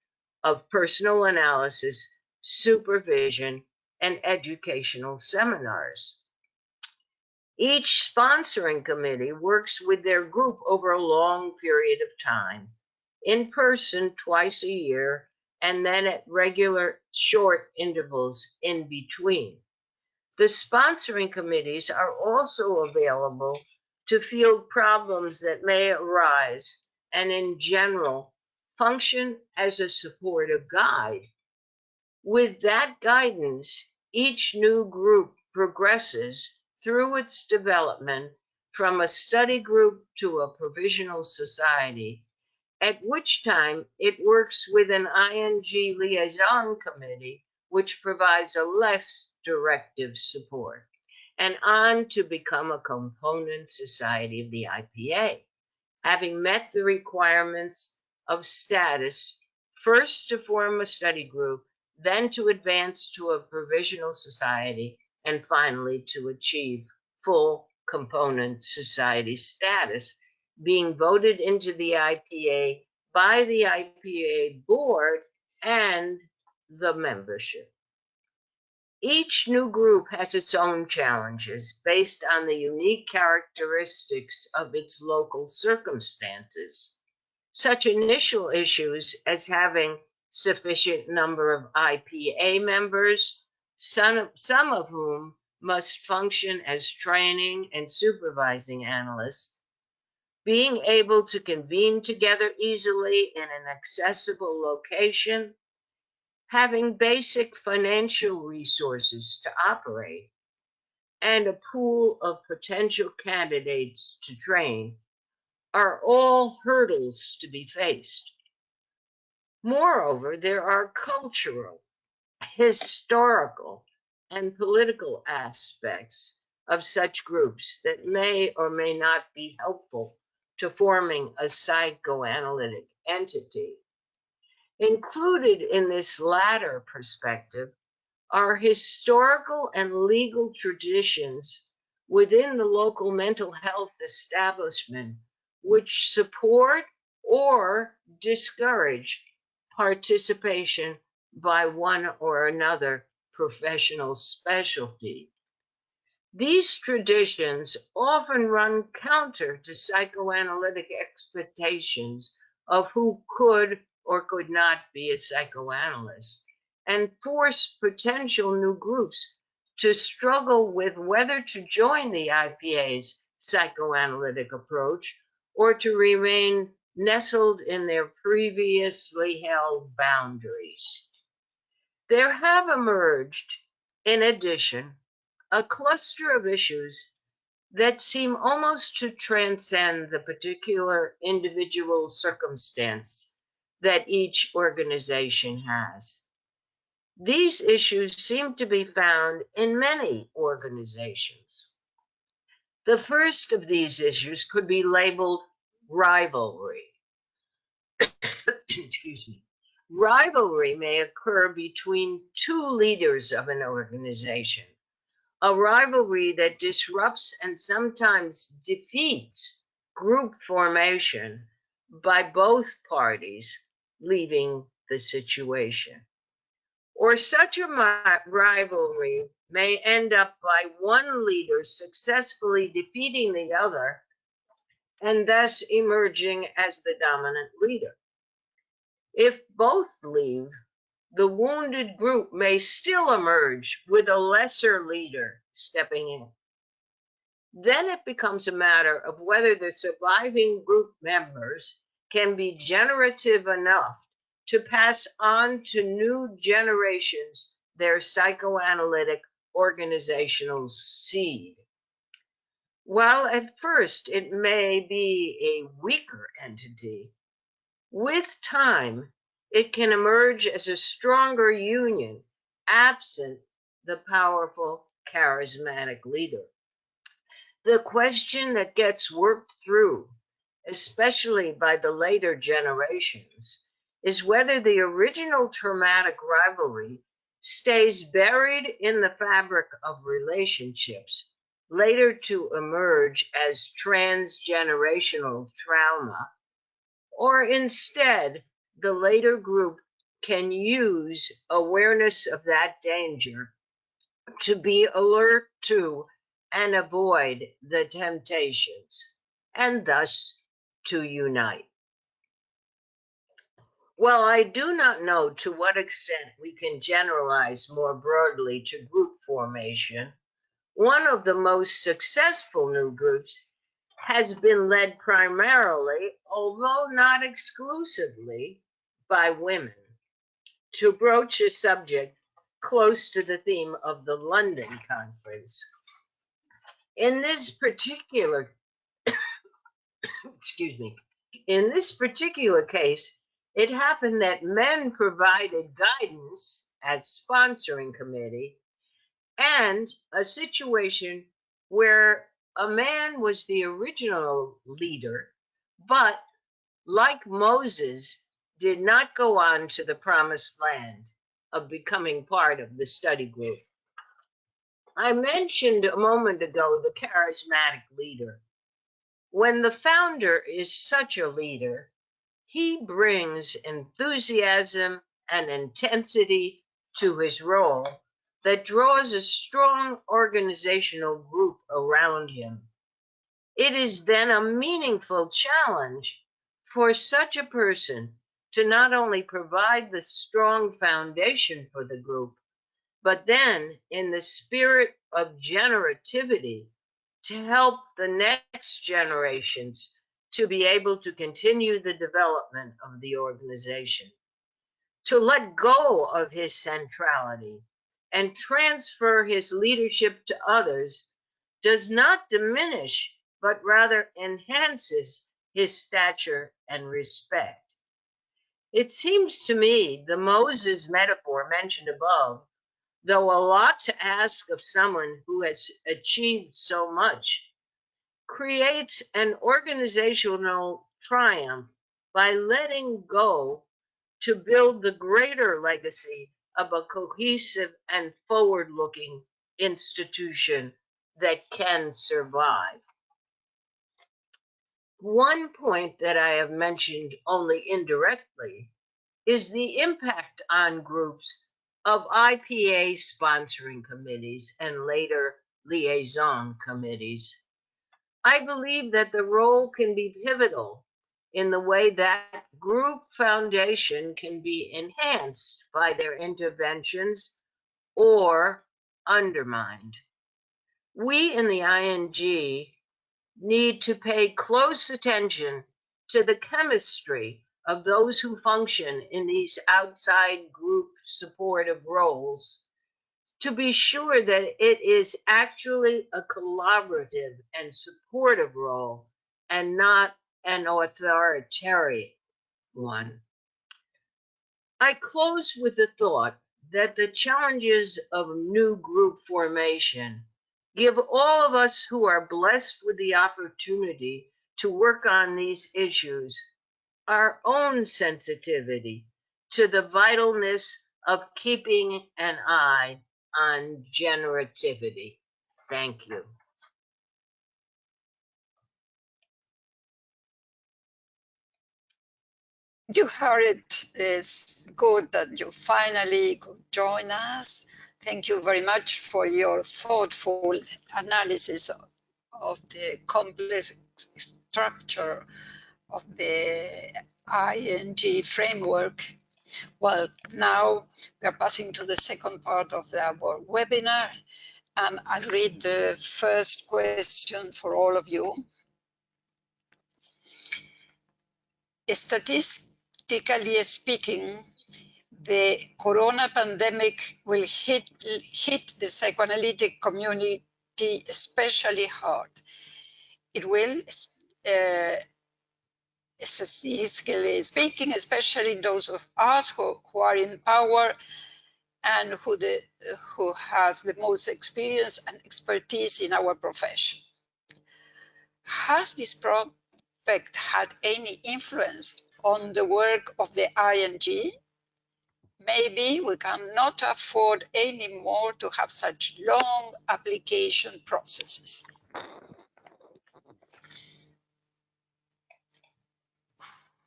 of personal analysis, supervision, and educational seminars. Each sponsoring committee works with their group over a long period of time, in person twice a year, and then at regular short intervals in between. The sponsoring committees are also available to field problems that may arise and, in general, function as a supportive guide. With that guidance, each new group progresses through its development from a study group to a provisional society, at which time it works with an ING Liaison Committee, which provides a less directive support, and on to become a component society of the IPA, having met the requirements of status, first to form a study group, then to advance to a provisional society, and finally to achieve full component society status, being voted into the IPA by the IPA board and the membership. Each new group has its own challenges based on the unique characteristics of its local circumstances. Such initial issues as having sufficient number of IPA members, some of whom must function as training and supervising analysts, being able to convene together easily in an accessible location, having basic financial resources to operate, and a pool of potential candidates to train are all hurdles to be faced. Moreover, there are cultural, historical, and political aspects of such groups that may or may not be helpful to forming a psychoanalytic entity. Included in this latter perspective are historical and legal traditions within the local mental health establishment which support or discourage participation by one or another professional specialty. These traditions often run counter to psychoanalytic expectations of who could or could not be a psychoanalyst, and force potential new groups to struggle with whether to join the IPA's psychoanalytic approach or to remain nestled in their previously held boundaries. There have emerged, in addition, a cluster of issues that seem almost to transcend the particular individual circumstance that each organization has. These issues seem to be found in many organizations. The first of these issues could be labeled rivalry. Excuse me. Rivalry may occur between two leaders of an organization, a rivalry that disrupts and sometimes defeats group formation by both parties leaving the situation. Or such a rivalry may end up by one leader successfully defeating the other and thus emerging as the dominant leader. If both leave, the wounded group may still emerge with a lesser leader stepping in. Then it becomes a matter of whether the surviving group members can be generative enough to pass on to new generations their psychoanalytic organizational seed. While at first it may be a weaker entity, with time it can emerge as a stronger union absent the powerful charismatic leader. The question that gets worked through, especially by the later generations, is whether the original traumatic rivalry stays buried in the fabric of relationships, later to emerge as transgenerational trauma, or instead the later group can use awareness of that danger to be alert to and avoid the temptations, and thus to unite. While I do not know to what extent we can generalize more broadly to group formation, one of the most successful new groups has been led primarily, although not exclusively, by women. To broach a subject close to the theme of the London conference. In this particular, in this particular case, it happened that men provided guidance as sponsoring committee and a situation where a man was the original leader, but like Moses, did not go on to the promised land of becoming part of the study group. I mentioned a moment ago the charismatic leader. When the founder is such a leader, he brings enthusiasm and intensity to his role that draws a strong organizational group around him. It is then a meaningful challenge for such a person to not only provide the strong foundation for the group, but then in the spirit of generativity to help the next generations to be able to continue the development of the organization. To let go of his centrality and transfer his leadership to others does not diminish, but rather enhances his stature and respect. It seems to me the Moses metaphor mentioned above, though a lot to ask of someone who has achieved so much, creates an organizational triumph by letting go to build the greater legacy of a cohesive and forward-looking institution that can survive. One point that I have mentioned only indirectly is the impact on groups of IPA sponsoring committees and later liaison committees. I believe that the role can be pivotal in the way that group foundation can be enhanced by their interventions or undermined. We in the ING need to pay close attention to the chemistry of those who function in these outside group supportive roles to be sure that it is actually a collaborative and supportive role and not an authoritarian one. I close with the thought that the challenges of new group formation give all of us who are blessed with the opportunity to work on these issues our own sensitivity to the vitalness of keeping an eye on generativity. Thank you. You heard it's good that you finally could join us. Thank you very much for your thoughtful analysis of the complex structure of the ING framework. Well, now we are passing to the second part of our webinar, and I'll read the first question for all of you. Statistically speaking, the corona pandemic will hit the psychoanalytic community especially hard. It will, statistically speaking, especially those of us who are in power and who has the most experience and expertise in our profession. Has this prospect had any influence on the work of the ING? Maybe we cannot afford anymore to have such long application processes.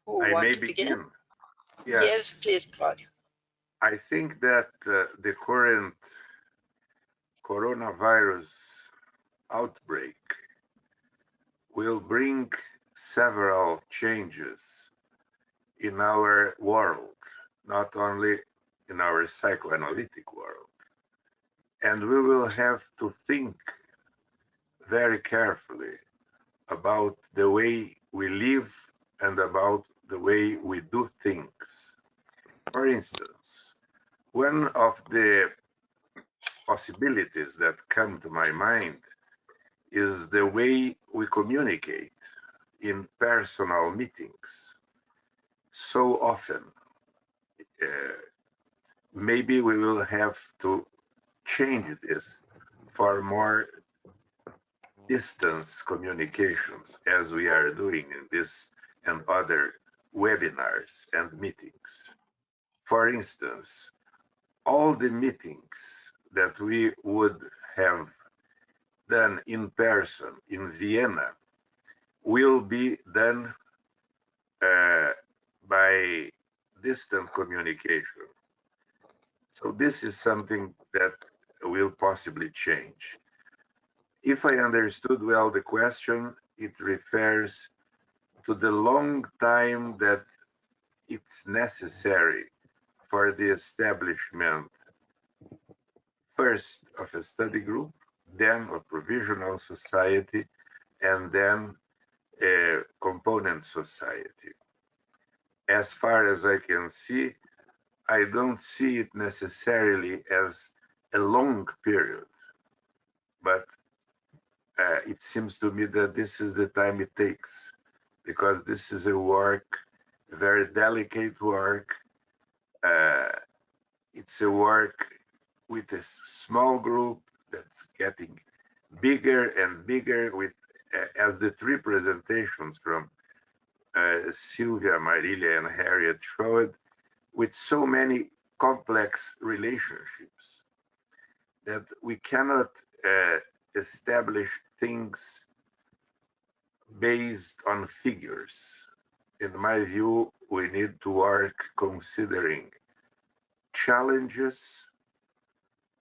Who I want may to begin? begin. Yes, please, Claudia. I think that the current coronavirus outbreak will bring several changes in our world, not only in our psychoanalytic world. And we will have to think very carefully about the way we live and about the way we do things. For instance, one of the possibilities that come to my mind is the way we communicate in personal meetings so often. Maybe we will have to change this for more distance communications as we are doing in this and other webinars and meetings. For instance, all the meetings that we would have done in person in Vienna will be done by distant communication. So this is something that will possibly change. If I understood well the question, it refers to the long time that it's necessary for the establishment first of a study group, then a provisional society, and then a component society. As far as I can see, I don't see it necessarily as a long period, but it seems to me that this is the time it takes, because this is a work, a very delicate work. It's a work with a small group that's getting bigger and bigger with, as the three presentations from Sylvia, Madelia, and Harriet showed, with so many complex relationships that we cannot establish things based on figures. In my view, we need to work considering challenges,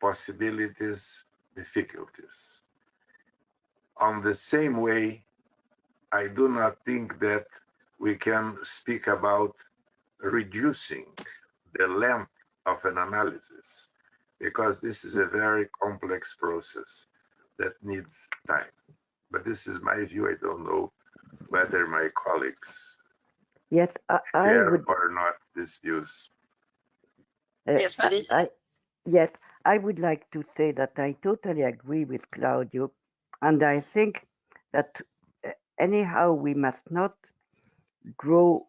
possibilities, difficulties. On the same way, I do not think that we can speak about reducing the length of an analysis, because this is a very complex process that needs time. But this is my view. I don't know whether my colleagues Yes, I share would. or not these views. Yes, Madelia. Yes, I would like to say that I totally agree with Claudio, and I think that anyhow we must not draw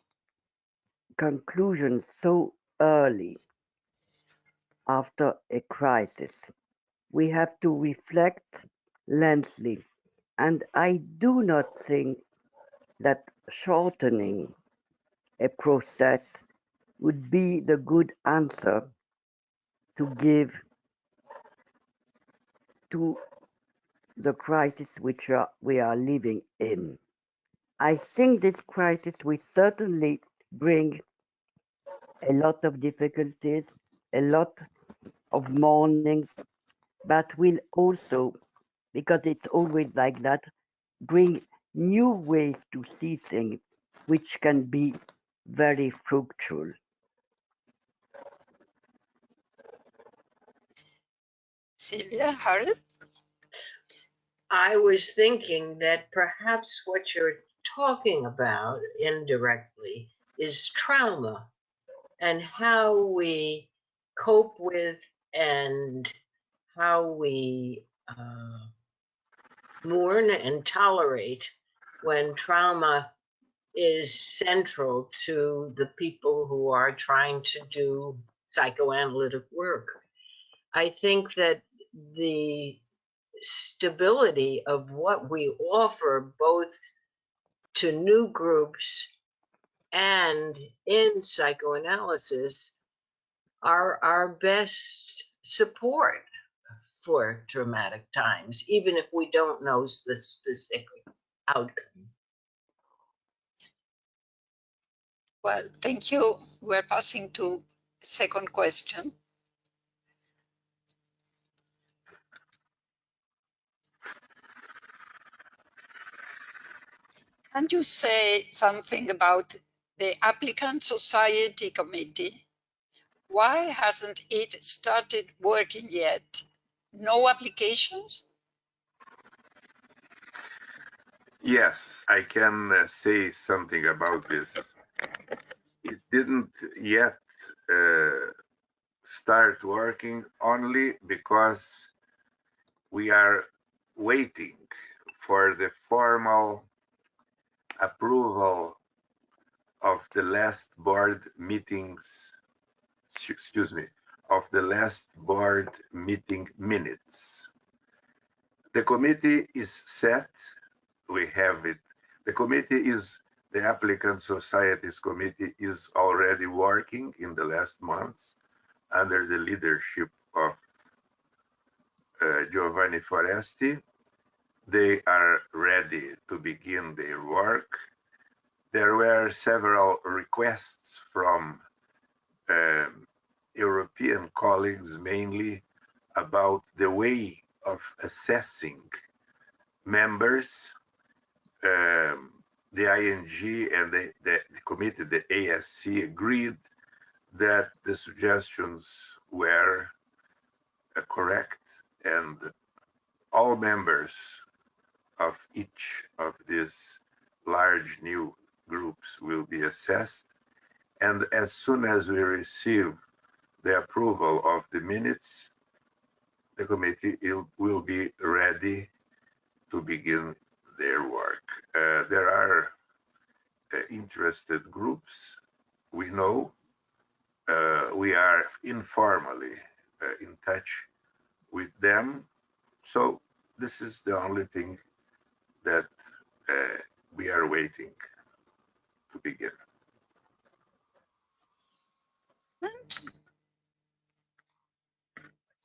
conclusions so early after a crisis. We have to reflect lengthily, and I do not think that shortening a process would be the good answer to give to the crisis which we are living in. I think this crisis will certainly bring a lot of difficulties, a lot of mournings, but will also, because it's always like that, bring new ways to see things which can be very fruitful. Sylvia, Harriet? I was thinking that perhaps what you're talking about indirectly is trauma and how we cope with and how we mourn and tolerate when trauma is central to the people who are trying to do psychoanalytic work. I think that the stability of what we offer both to new groups and in psychoanalysis are our best support for traumatic times, even if we don't know the specific outcome. Well, thank you. We're passing to second question. Can you say something about the Applicant Society Committee? Why hasn't it started working yet? No applications? Yes, I can say something about this. It didn't yet start working only because we are waiting for the formal approval of the last board meetings, excuse me, of the last board meeting minutes. The committee is set, we have it. The committee is, the Applicant Societies Committee is already working in the last months under the leadership of Giovanni Foresti. They are ready to begin their work. There were several requests from European colleagues, mainly about the way of assessing members. The ING and the committee, the ASC, agreed that the suggestions were correct, and all members of each of these large new groups will be assessed. And as soon as we receive the approval of the minutes, the committee will be ready to begin their work. There are interested groups, we know. We are informally in touch with them. So this is the only thing that we are waiting to begin.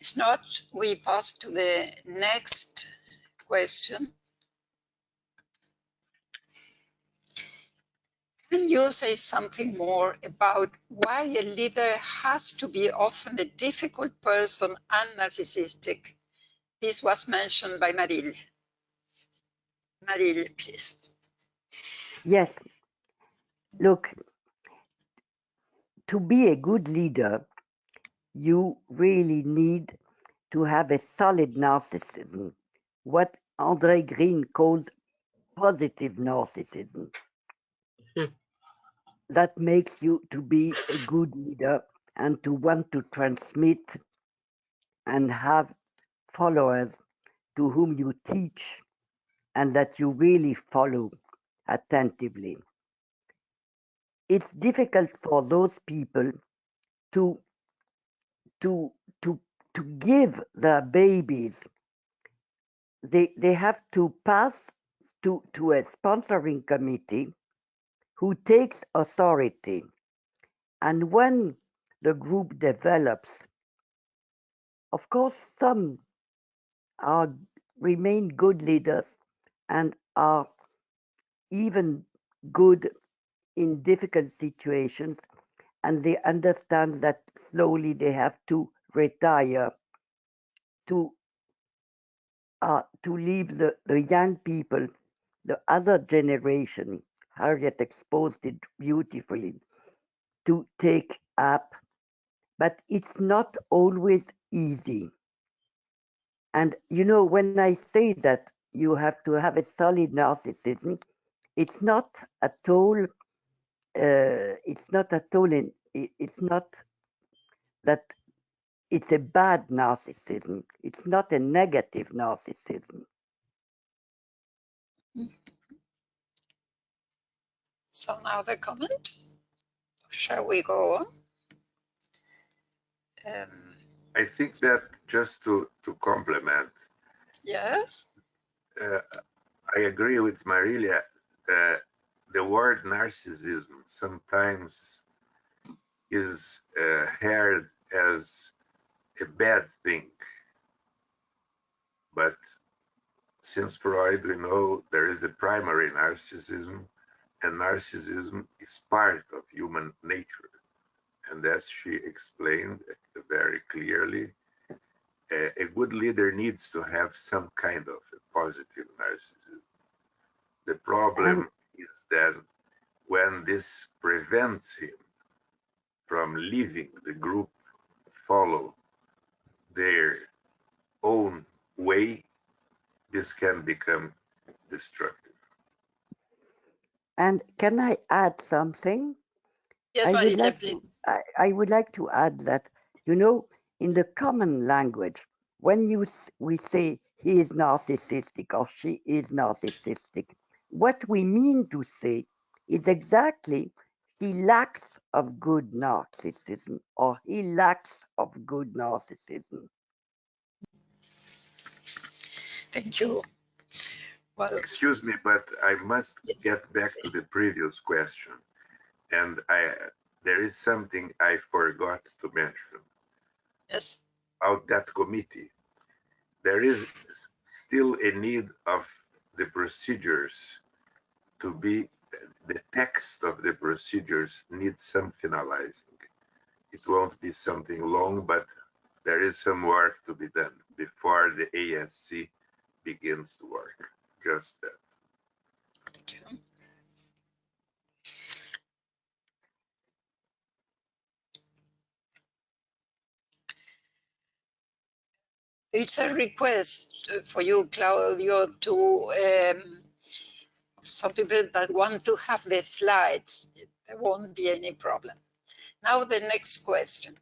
If not, we pass to the next question. Can you say something more about why a leader has to be often a difficult person and narcissistic? This was mentioned by Madelia. Madelia, please. Yes. Look, to be a good leader, you really need to have a solid narcissism, what Andre Green called positive narcissism. That makes you to be a good leader and to want to transmit and have followers to whom you teach and that you really follow attentively. It's difficult for those people to to to to give their babies. They have to pass to a sponsoring committee who takes authority. And when the group develops, of course, some are remain good leaders and are even good in difficult situations, and they understand that slowly they have to retire to leave the young people, the other generation. Harriet exposed it beautifully, to take up, but it's not always easy. And you know, when I say that you have to have a solid narcissism, it's not at all. It's not at all. It's not that it's a bad narcissism. It's not a negative narcissism. Some other comment? Shall we go on? I think that just to complement, Yes. I agree with Marilia. The word narcissism sometimes is heard as a bad thing, but since Freud, we know there is a primary narcissism, and narcissism is part of human nature. And as she explained very clearly, a good leader needs to have some kind of a positive narcissism. The problem is that when this prevents him from leaving the group, follow their own way, this can become destructive. And can I add something? Yes, Madelia, please. I would like to add that, you know, in the common language, when we say he is narcissistic or she is narcissistic, what we mean to say is exactly she lacks of good narcissism or he lacks of good narcissism. Thank you. Well, Excuse me, but I must get back to the previous question. And there is something I forgot to mention. yes. About that committee. There is still a need of the procedures to be, the text of the procedures needs some finalizing. It won't be something long, but there is some work to be done before the ASC begins to work. Just that. Thank you. It's a request for you, Claudio, to some people that want to have the slides. There won't be any problem. Now the next question.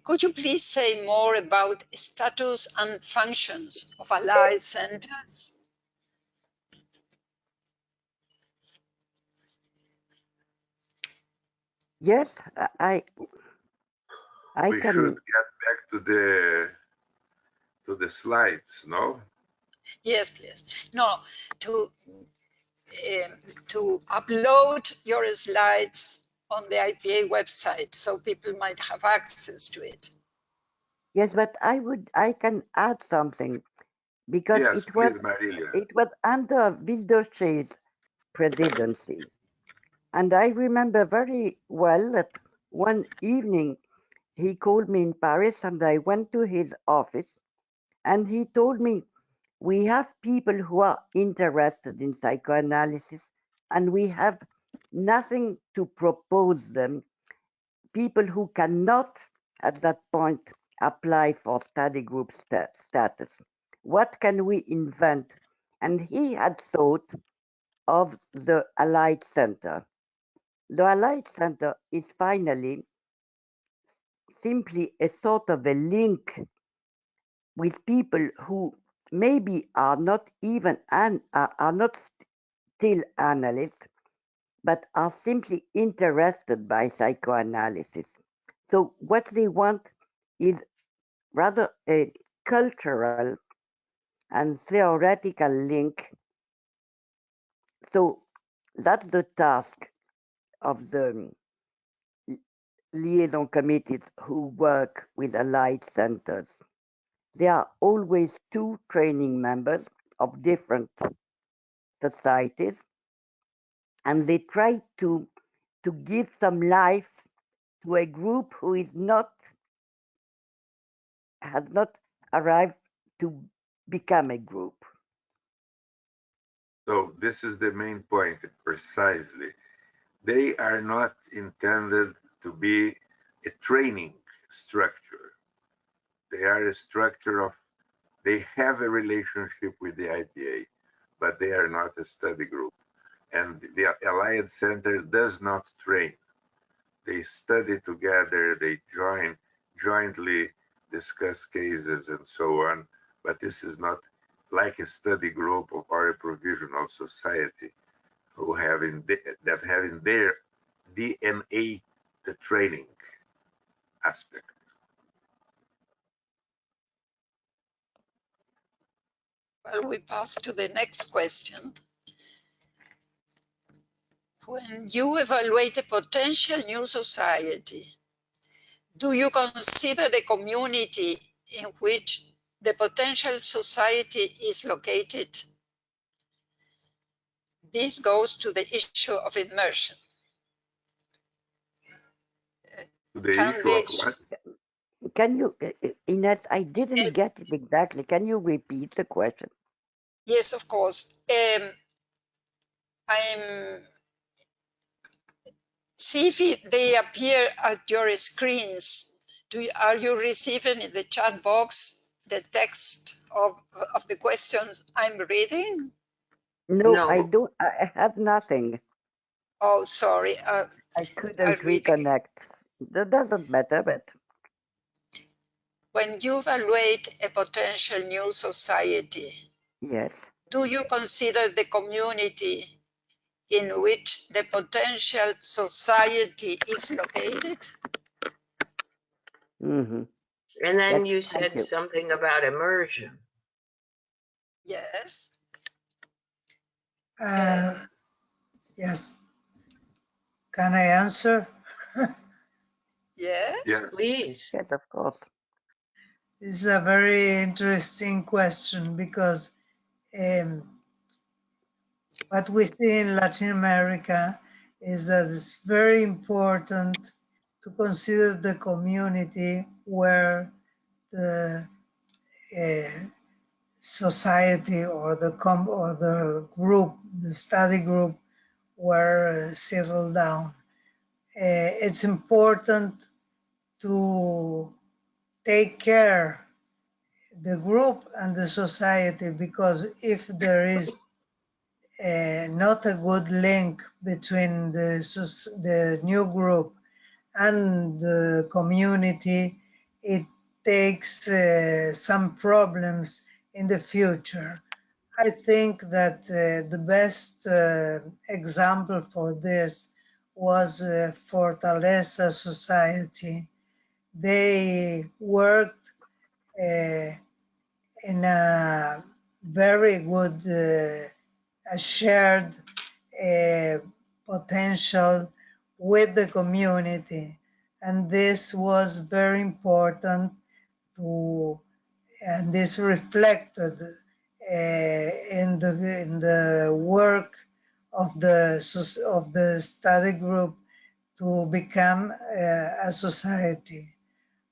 Could you please say more about status and functions of allied centers? Yes, I We can. should get back to the slides, no? Yes, please. No, to upload your slides on the IPA website so people might have access to it. Yes, but I can add something because Yes, please, Marilia. it was under Vildochet's presidency. And I remember very well that one evening he called me in Paris and I went to his office and he told me, we have people who are interested in psychoanalysis and we have nothing to propose them. People who cannot at that point apply for study group status. What can we invent? And he had thought of the Allied Center. The Allied Center is finally simply a sort of a link with people who maybe are not even are not still analysts, but are simply interested by psychoanalysis. So what they want is rather a cultural and theoretical link. So that's the task of the liaison committees who work with allied centers. There are always two training members of different societies, and they try to give some life to a group who is not has not arrived to become a group. So this is the main point, precisely. They are not intended to be a training structure. They are a structure of They have a relationship with the IPA, but they are not a study group. And the Alliance Center does not train. They study together, they jointly discuss cases and so on, but this is not like a study group or a provisional society who have in their DNA the training aspect. Well, we pass to the next question. When you evaluate a potential new society, do you consider the community in which the potential society is located? This goes to the issue of immersion. To the Can issue of the, what? Can you, Ines, I didn't get it exactly. Can you repeat the question? yes, of course. I'm see if they appear at your screens. Are you receiving in the chat box the text of the questions I'm reading? No, I No. don't. I have nothing. Oh, sorry. I I'll couldn't read again. reconnect. That doesn't matter, but When you evaluate a potential new society, yes. do you consider the community in which the potential society is located? Mm-hmm. And then Yes, you thank said you. something about immersion. Yes. Yes. Can I answer? Yes. Yeah, Please. Yes, of course. This is a very interesting question because um, what we see in Latin America is that it's very important to consider the community where the uh, society or the group, the study group, were settled down. It's important to take care the group and the society, because if there is not a good link between the new group and the community, it takes some problems in the future. I think that the best example for this was Fortaleza Society. They worked in a very good a shared potential with the community, and this was very important to, and this reflected in the work of the study group to become a society.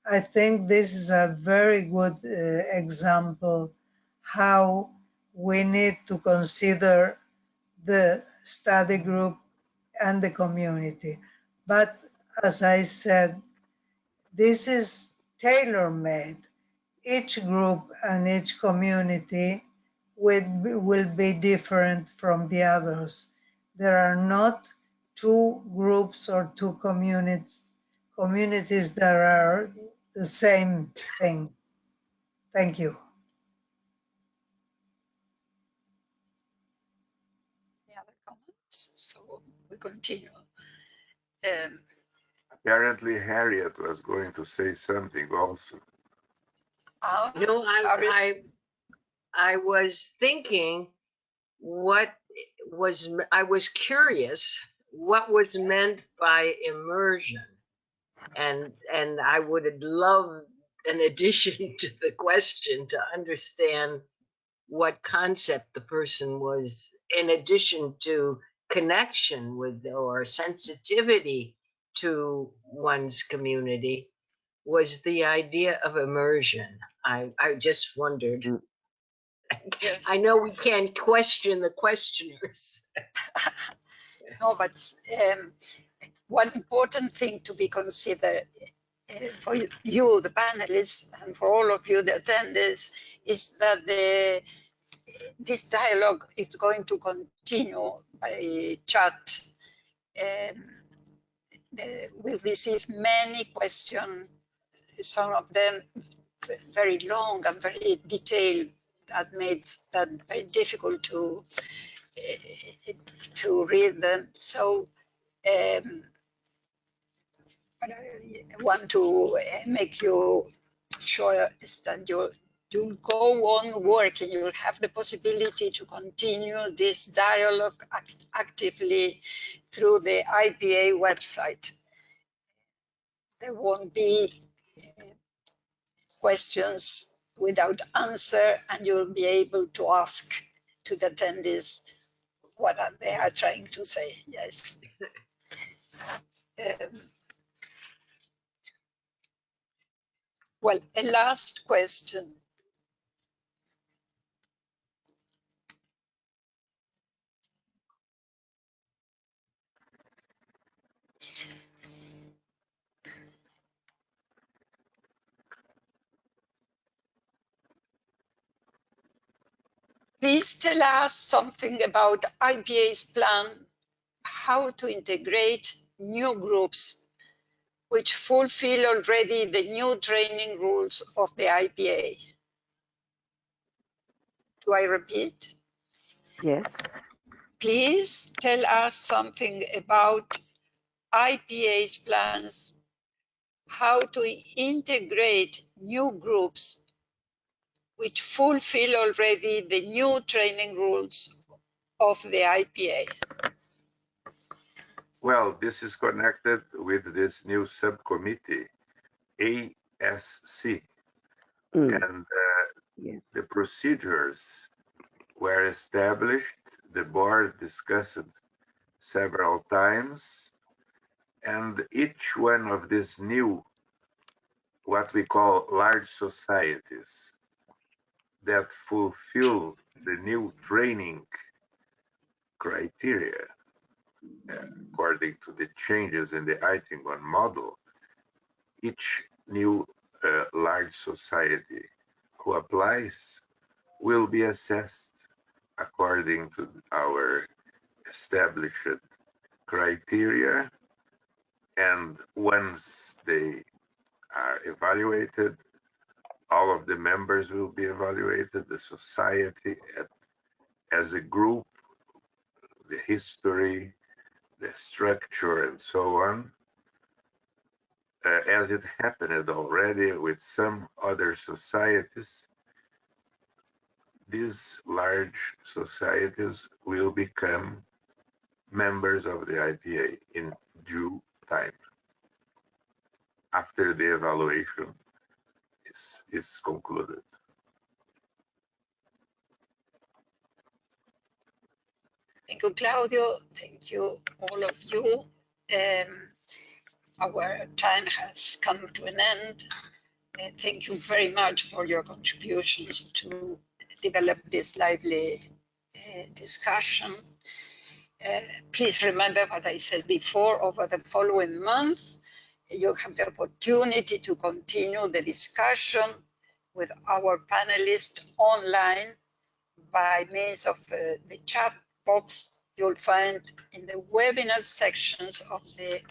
I think this is a very good example how we need to consider the study group and the community. But as I said, this is tailor-made. Each group and each community will be different from the others. There are not two groups or two communities that are the same thing. Thank you. Any other comments? So we continue. apparently Harriet was going to say something also. No, I was thinking I was curious what was meant by immersion. And I would have loved an addition to the question to understand what concept the person was, in addition to connection with or sensitivity to one's community, was the idea of immersion. I just wondered. Mm. Yes. I know we can't question the questioners. No, but one important thing to be considered for you, the panelists, and for all of you, the attendees, is that this dialogue is going to continue by chat. We've received many questions, some of them very long and very detailed, that makes that very difficult to read them. So what I want to make you sure is that you'll go on working, you'll have the possibility to continue this dialogue actively through the IPA website. There won't be questions without answer, and you'll be able to ask to the attendees what they are trying to say. Yes. Well, a last question. Please tell us something about IPA's plan how to integrate new groups which fulfill already the new training rules of the IPA. Do I repeat? Yes. Please tell us something about IPA's plans how to integrate new groups which fulfill already the new training rules of the IPA. Well, this is connected with this new subcommittee, ASC, and yes. the procedures were established. The board discussed several times, and each one of these new, what we call large societies that fulfill the new training criteria according to the changes in the Eitingon model, each new large society who applies will be assessed according to our established criteria, and once they are evaluated, all of the members will be evaluated, the society as a group, the history, the structure, and so on, as it happened already with some other societies. These large societies will become members of the IPA in due time, after the evaluation is concluded. Thank you, Claudio. Thank you, all of you. Our time has come to an end. Thank you very much for your contributions to develop this lively discussion. Please remember what I said before. Over the following month, you have the opportunity to continue the discussion with our panelists online by means of the chat box you'll find in the webinar sections of the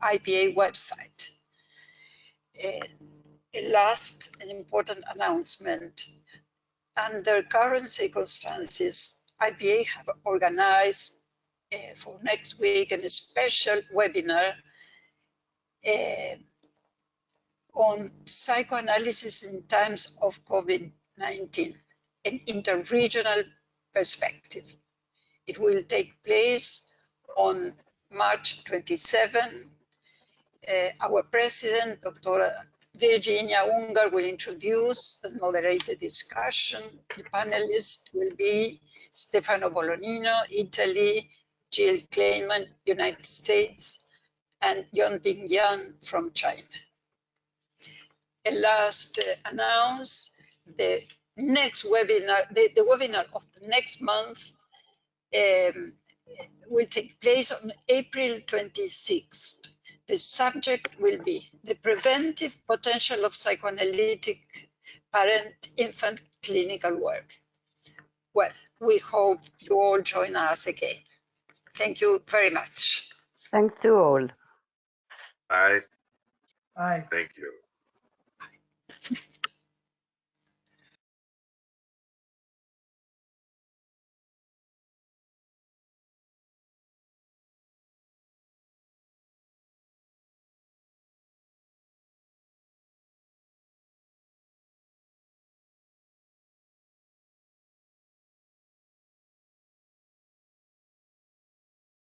IPA website. Last, an important announcement. Under current circumstances, IPA have organized for next week a special webinar on psychoanalysis in times of COVID-19, an interregional perspective. It will take place on March 27. Our president, Dr. Virginia Ungar, will introduce and moderate the discussion. The panelists will be Stefano Bolognino, Italy, Jill Kleinman, United States, and Yonping Yan from China. A last announce, the next webinar, the webinar of the next month will take place on April 26th. The subject will be the preventive potential of psychoanalytic parent-infant clinical work. Well, we hope you all join us again. Thank you very much. Thanks to all. Bye. Bye. Thank you.